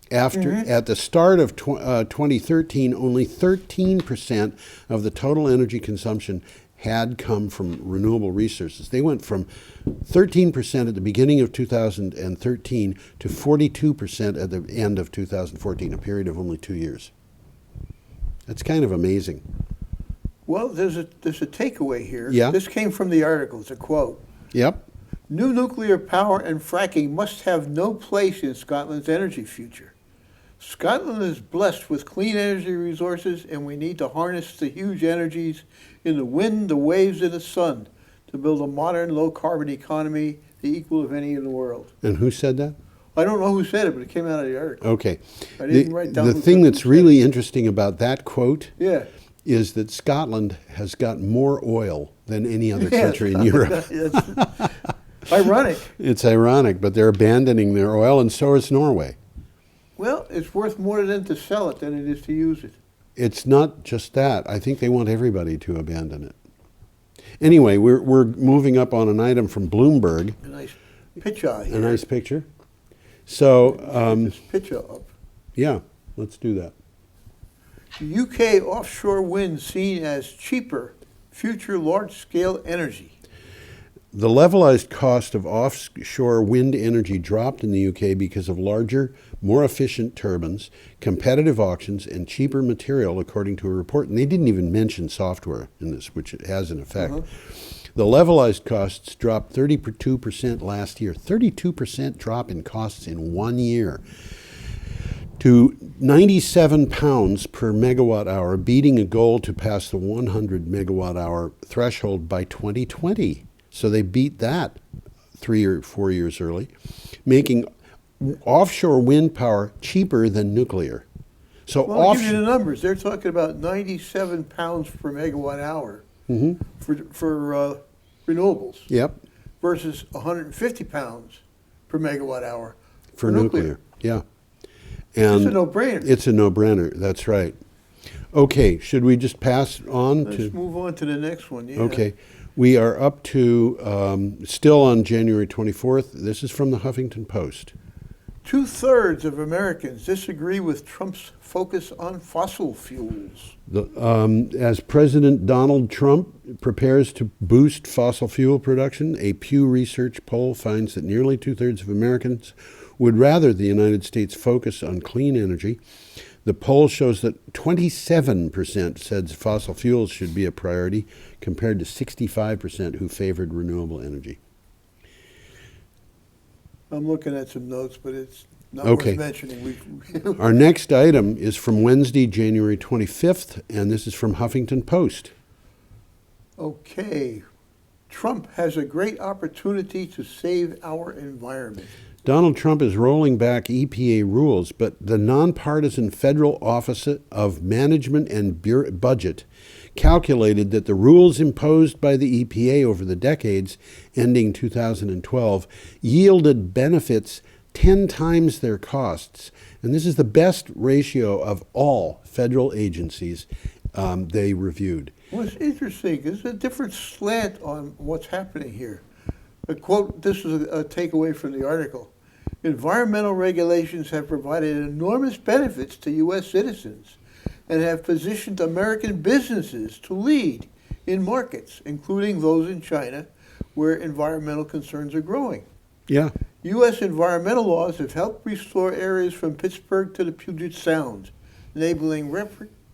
Speaker 1: At the start of 2013, only 13% of the total energy consumption had come from renewable resources. They went from 13% at the beginning of 2013 to 42% at the end of 2014, a period of only 2 years. That's kind of amazing.
Speaker 2: Well, there's a takeaway here.
Speaker 1: Yeah.
Speaker 2: This came from the article. It's a quote.
Speaker 1: Yep.
Speaker 2: New nuclear power and fracking must have no place in Scotland's energy future. Scotland is blessed with clean energy resources, and we need to harness the huge energies in the wind, the waves, and the sun to build a modern, low-carbon economy, the equal of any in the world.
Speaker 1: And who said that?
Speaker 2: I don't know who said it, but it came out of the article.
Speaker 1: Okay.
Speaker 2: I didn't write down
Speaker 1: the thing that's really interesting about that quote is that Scotland has got more oil than any other country in Europe.
Speaker 2: It's ironic.
Speaker 1: It's ironic, but they're abandoning their oil, and so is Norway.
Speaker 2: Well, it's worth more to them to sell it than it is to use it.
Speaker 1: It's not just that. I think they want everybody to abandon it. Anyway, we're moving up on an item from Bloomberg.
Speaker 2: A nice picture here.
Speaker 1: A nice picture. So,
Speaker 2: this picture up.
Speaker 1: Yeah, let's do that.
Speaker 2: UK offshore wind seen as cheaper future large-scale energy.
Speaker 1: The levelized cost of offshore wind energy dropped in the UK because of larger, more efficient turbines, competitive auctions, and cheaper material, according to a report. And they didn't even mention software in this, which it has an effect. The levelized costs dropped 32% last year. 32% drop in costs in 1 year to £97 per megawatt hour, beating a goal to pass the 100 megawatt hour threshold by 2020. So they beat that 3 or 4 years early, making offshore wind power cheaper than nuclear. So
Speaker 2: I'll give you the numbers. They're talking about £97 per megawatt hour for renewables.
Speaker 1: Yep.
Speaker 2: Versus £150 per megawatt hour
Speaker 1: for nuclear. Yeah. And
Speaker 2: it's a no-brainer.
Speaker 1: It's a no-brainer. That's right. Okay, should we just pass on?
Speaker 2: Let's move on to the next one. Yeah.
Speaker 1: Okay. We are up to, still on January 24th. This is from the Huffington Post.
Speaker 2: 2/3 of Americans disagree with Trump's focus on fossil fuels.
Speaker 1: As President Donald Trump prepares to boost fossil fuel production, a Pew Research poll finds that nearly 2/3 of Americans would rather the United States focus on clean energy. The poll shows that 27% said fossil fuels should be a priority, compared to 65% who favored renewable energy.
Speaker 2: I'm looking at some notes, but it's not worth mentioning.
Speaker 1: Our next item is from Wednesday, January 25th, and this is from Huffington Post.
Speaker 2: Okay. Trump has a great opportunity to save our environment.
Speaker 1: Donald Trump is rolling back EPA rules, but the nonpartisan Federal Office of Management and Budget calculated that the rules imposed by the EPA over the decades ending 2012 yielded benefits 10 times their costs. And this is the best ratio of all federal agencies they reviewed.
Speaker 2: What's interesting is a different slant on what's happening here. A quote, this is a takeaway from the article. Environmental regulations have provided enormous benefits to U.S. citizens and have positioned American businesses to lead in markets, including those in China, where environmental concerns are growing.
Speaker 1: Yeah.
Speaker 2: U.S. environmental laws have helped restore areas from Pittsburgh to the Puget Sound, enabling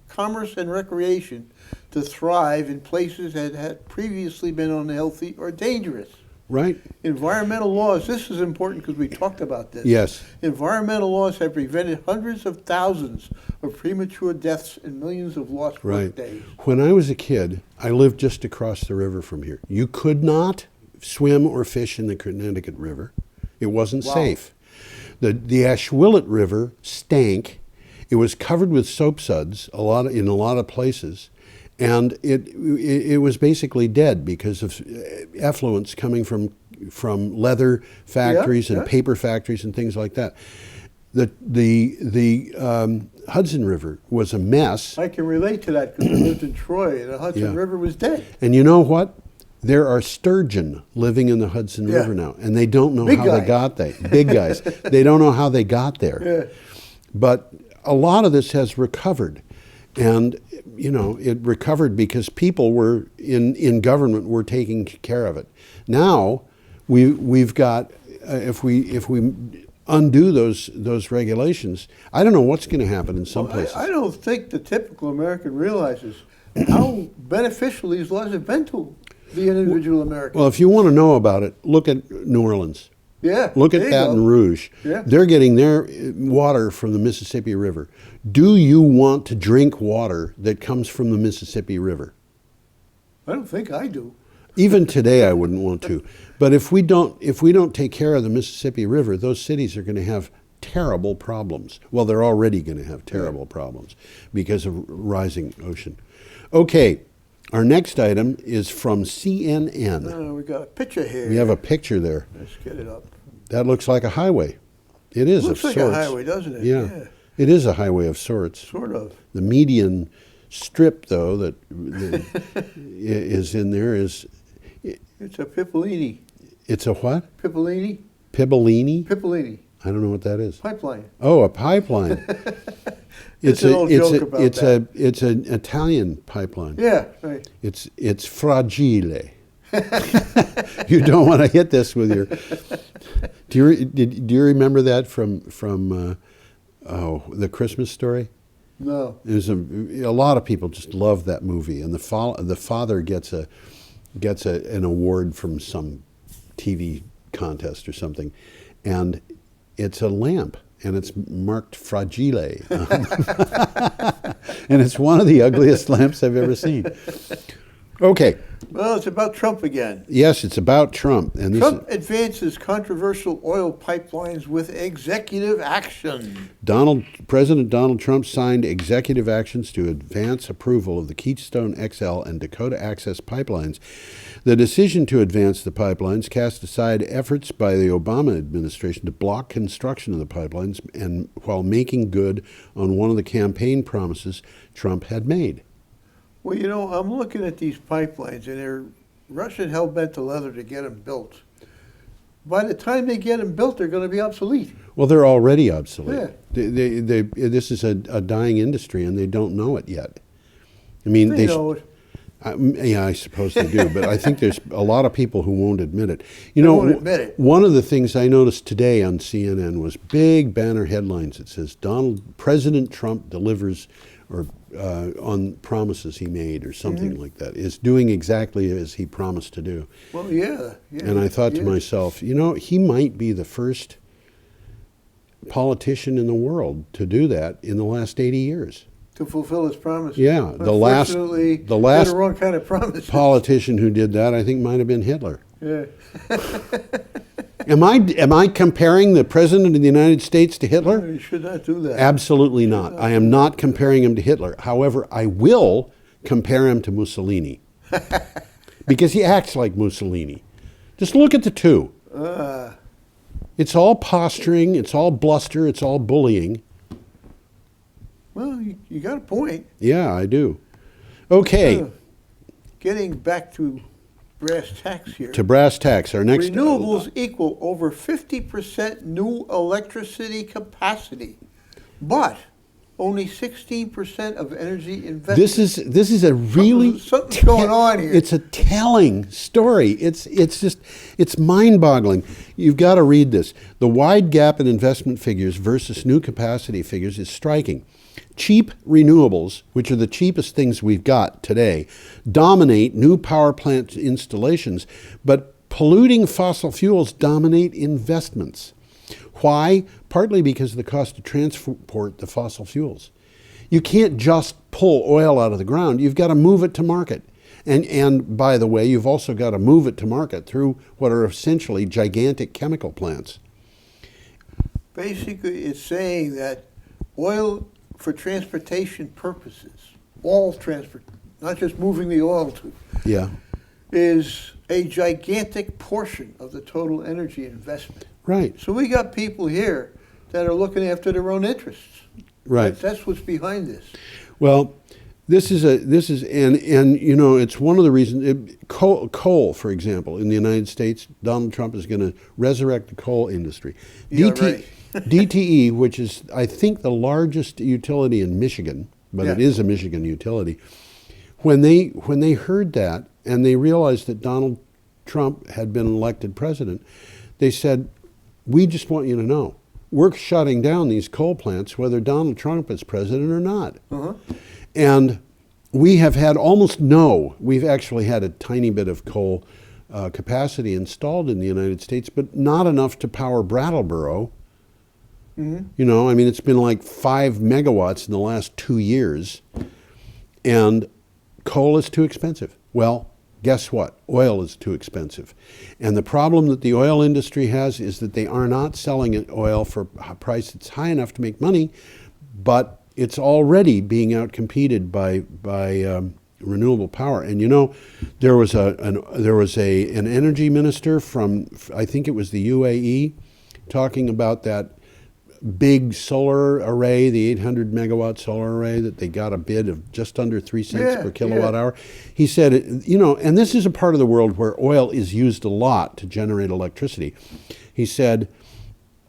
Speaker 2: commerce and recreation to thrive in places that had previously been unhealthy or dangerous.
Speaker 1: Right.
Speaker 2: Environmental laws, this is important because we talked about this.
Speaker 1: Yes.
Speaker 2: Environmental laws have prevented hundreds of thousands of premature deaths and millions of lost work days.
Speaker 1: When I was a kid, I lived just across the river from here. You could not swim or fish in the Connecticut River. It wasn't safe. The Ashwillet River stank. It was covered with soap suds in a lot of places. And it was basically dead because of effluents coming from leather factories and paper factories and things like that. The Hudson River was a mess.
Speaker 2: I can relate to that because I lived in Troy and the Hudson River was dead.
Speaker 1: And you know what? There are sturgeon living in the Hudson River now, and they don't know how they got there. Big guys. They don't know how they got there.
Speaker 2: Yeah.
Speaker 1: But a lot of this has recovered. And, you know, it recovered because people were in government were taking care of it. Now, we've got, if we undo those regulations, I don't know what's going to happen in some places.
Speaker 2: I don't think the typical American realizes how beneficial these laws have been to the individual American.
Speaker 1: Well, if you want to know about it, look at New Orleans.
Speaker 2: Yeah.
Speaker 1: Look at Baton Rouge.
Speaker 2: Yeah.
Speaker 1: They're getting their water from the Mississippi River. Do you want to drink water that comes from the Mississippi River?
Speaker 2: I don't think I do.
Speaker 1: Even today, I wouldn't want to. But if we don't take care of the Mississippi River, those cities are going to have terrible problems. Well, they're already going to have terrible problems because of rising ocean. Okay, our next item is from CNN.
Speaker 2: We got a picture here.
Speaker 1: We have a picture there.
Speaker 2: Let's get it up.
Speaker 1: That looks like a highway. It is of sorts.
Speaker 2: Looks like a highway, doesn't it?
Speaker 1: Yeah. It is a highway of sorts.
Speaker 2: Sort of.
Speaker 1: The median strip, though, that is in there is...
Speaker 2: It's a Pipolini.
Speaker 1: It's a what?
Speaker 2: Pipolini.
Speaker 1: Pipolini?
Speaker 2: Pipolini.
Speaker 1: I don't know what that is.
Speaker 2: Pipeline.
Speaker 1: Oh, a pipeline. It's an Italian pipeline.
Speaker 2: Yeah, right.
Speaker 1: It's fragile. You don't want to hit this with your... Do you remember that from The Christmas Story?
Speaker 2: No.
Speaker 1: There's a lot of people just love that movie, and the father gets an award from some TV contest or something, and it's a lamp, and it's marked fragile, and it's one of the ugliest lamps I've ever seen. Okay.
Speaker 2: Well, it's about Trump again.
Speaker 1: Yes, it's about Trump. And
Speaker 2: Trump advances controversial oil pipelines with executive action.
Speaker 1: President Donald Trump signed executive actions to advance approval of the Keystone XL and Dakota Access pipelines. The decision to advance the pipelines cast aside efforts by the Obama administration to block construction of the pipelines, and while making good on one of the campaign promises Trump had made.
Speaker 2: Well, you know, I'm looking at these pipelines, and they're Russian hell-bent to leather to get them built. By the time they get them built, they're going to be obsolete.
Speaker 1: Well, they're already obsolete.
Speaker 2: Yeah.
Speaker 1: This is a dying industry, and they don't know it yet. I mean,
Speaker 2: they know it.
Speaker 1: Yeah, I suppose they do, but I think there's a lot of people who won't admit it.
Speaker 2: Won't admit it.
Speaker 1: One of the things I noticed today on CNN was big banner headlines that says President Trump delivers on promises he made or something like that, is doing exactly as he promised to do.
Speaker 2: Well, yeah.
Speaker 1: And I thought to myself, he might be the first politician in the world to do that in the last 80 years.
Speaker 2: To fulfill his promise.
Speaker 1: Yeah, the last
Speaker 2: the wrong kind of promise.
Speaker 1: Politician who did that, I think, might have been Hitler.
Speaker 2: Yeah.
Speaker 1: Am I comparing the President of the United States to Hitler?
Speaker 2: No, you should not do that.
Speaker 1: Absolutely not. I am not comparing him to Hitler. However, I will compare him to Mussolini. Because he acts like Mussolini. Just look at the two. It's all posturing, it's all bluster, it's all bullying.
Speaker 2: Well, you got a point.
Speaker 1: Yeah, I do. Okay.
Speaker 2: Getting back to brass tacks here.
Speaker 1: To brass tacks, our next...
Speaker 2: Renewables equal over 50% new electricity capacity, but only 16% of energy investment.
Speaker 1: This is a really...
Speaker 2: Something's going on here.
Speaker 1: It's a telling story. It's mind-boggling. You've got to read this. The wide gap in investment figures versus new capacity figures is striking. Cheap renewables, which are the cheapest things we've got today, dominate new power plant installations, but polluting fossil fuels dominate investments. Why? Partly because of the cost to transport the fossil fuels. You can't just pull oil out of the ground. You've got to move it to market. And by the way, you've also got to move it to market through what are essentially gigantic chemical plants.
Speaker 2: Basically, it's saying that oil for transportation purposes, all transport, not just moving the oil to, is a gigantic portion of the total energy investment.
Speaker 1: Right.
Speaker 2: So we got people here that are looking after their own interests.
Speaker 1: Right.
Speaker 2: That's what's behind this.
Speaker 1: Well, this is you know, it's one of the reasons. Coal, for example, in the United States, Donald Trump is going to resurrect the coal industry.
Speaker 2: Right.
Speaker 1: DTE, which is, I think, the largest utility in Michigan, but it is a Michigan utility. When they heard that and they realized that Donald Trump had been elected president, they said, "We just want you to know, we're shutting down these coal plants whether Donald Trump is president or not." And we have had we've actually had a tiny bit of coal capacity installed in the United States, but not enough to power Brattleboro. You know, I mean, it's been like 5 megawatts in the last 2 years, and coal is too expensive. Well, guess what? Oil is too expensive. And the problem that the oil industry has is that they are not selling oil for a price that's high enough to make money, but it's already being outcompeted by renewable power. And you know, there was an energy minister from, I think it was the UAE, talking about that big solar array, the 800 megawatt solar array that they got a bid of just under 3 cents per kilowatt hour. He said, you know, and this is a part of the world where oil is used a lot to generate electricity. He said,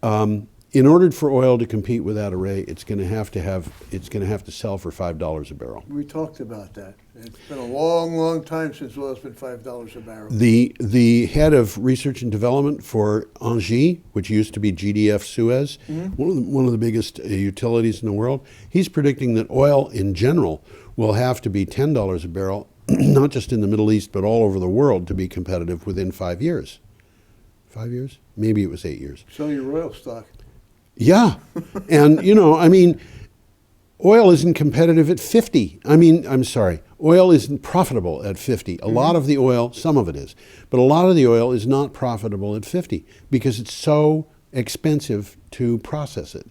Speaker 1: in order for oil to compete with that array, it's going to have to sell for $5 a barrel.
Speaker 2: We talked about that. It's been a long, long time since oil's been $5 a barrel.
Speaker 1: The head of research and development for Engie, which used to be GDF Suez, one of the biggest utilities in the world, he's predicting that oil in general will have to be $10 a barrel, not just in the Middle East, but all over the world to be competitive within 5 years. 5 years? Maybe it was 8 years.
Speaker 2: Sell your oil stock.
Speaker 1: Yeah. And, you know, I mean, oil isn't competitive at 50. Oil isn't profitable at 50. A lot of the oil, some of it is, but a lot of the oil is not profitable at 50 because it's so expensive to process it.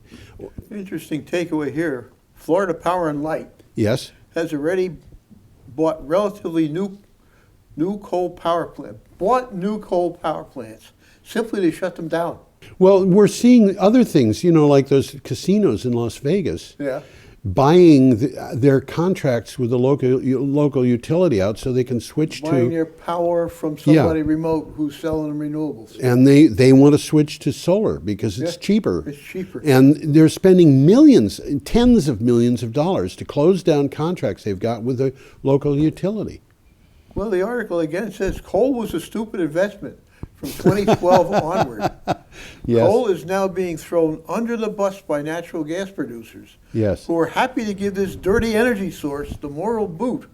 Speaker 2: Interesting takeaway here. Florida Power and Light
Speaker 1: has
Speaker 2: already bought relatively new coal power plants simply to shut them down.
Speaker 1: Well, we're seeing other things, you know, like those casinos in Las Vegas buying their contracts with the local utility out so they can switch
Speaker 2: buying their power from somebody remote who's selling them renewables.
Speaker 1: And they want to switch to solar because it's cheaper.
Speaker 2: It's cheaper.
Speaker 1: And they're spending millions, tens of millions of dollars to close down contracts they've got with the local utility.
Speaker 2: Well, the article again says coal was a stupid investment from 2012 onward. Coal is now being thrown under the bus by natural gas producers who are happy to give this dirty energy source the moral boot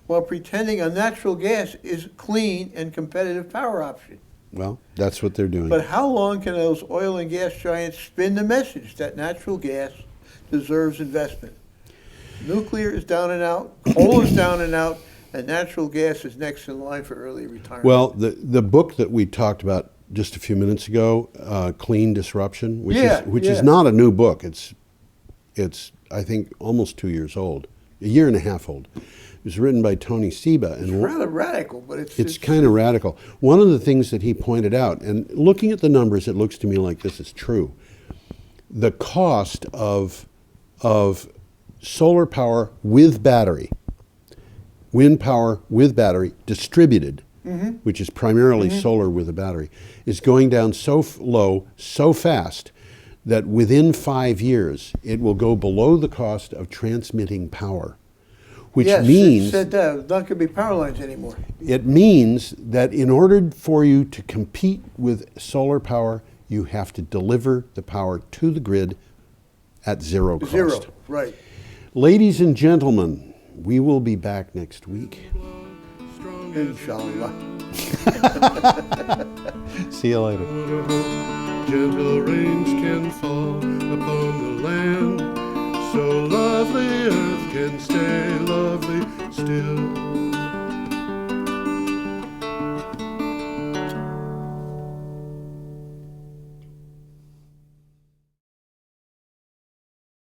Speaker 2: while pretending a natural gas is clean and competitive power option.
Speaker 1: Well, that's what they're doing.
Speaker 2: But how long can those oil and gas giants spin the message that natural gas deserves investment? Nuclear is down and out, coal is down and out, and natural gas is next in line for early retirement. Well,
Speaker 1: the book that we talked about just a few minutes ago, Clean Disruption, which is not a new book. It's I think almost 2 years old. a year and a half old. It was written by Tony Seba.
Speaker 2: It's rather radical, but
Speaker 1: it's kind of radical. One of the things that he pointed out, and looking at the numbers, it looks to me like this is true. The cost of solar power with battery, wind power with battery, distributed, which is primarily solar with a battery, is going down so low, so fast, that within 5 years, it will go below the cost of transmitting power. Which means
Speaker 2: it said that not going to be power lines anymore.
Speaker 1: It means that in order for you to compete with solar power, you have to deliver the power to the grid at zero cost.
Speaker 2: Zero, right.
Speaker 1: Ladies and gentlemen, we will be back next week.
Speaker 2: Inshallah.
Speaker 1: See you later.
Speaker 3: Gentle rains can fall upon the land, so lovely earth can stay lovely still.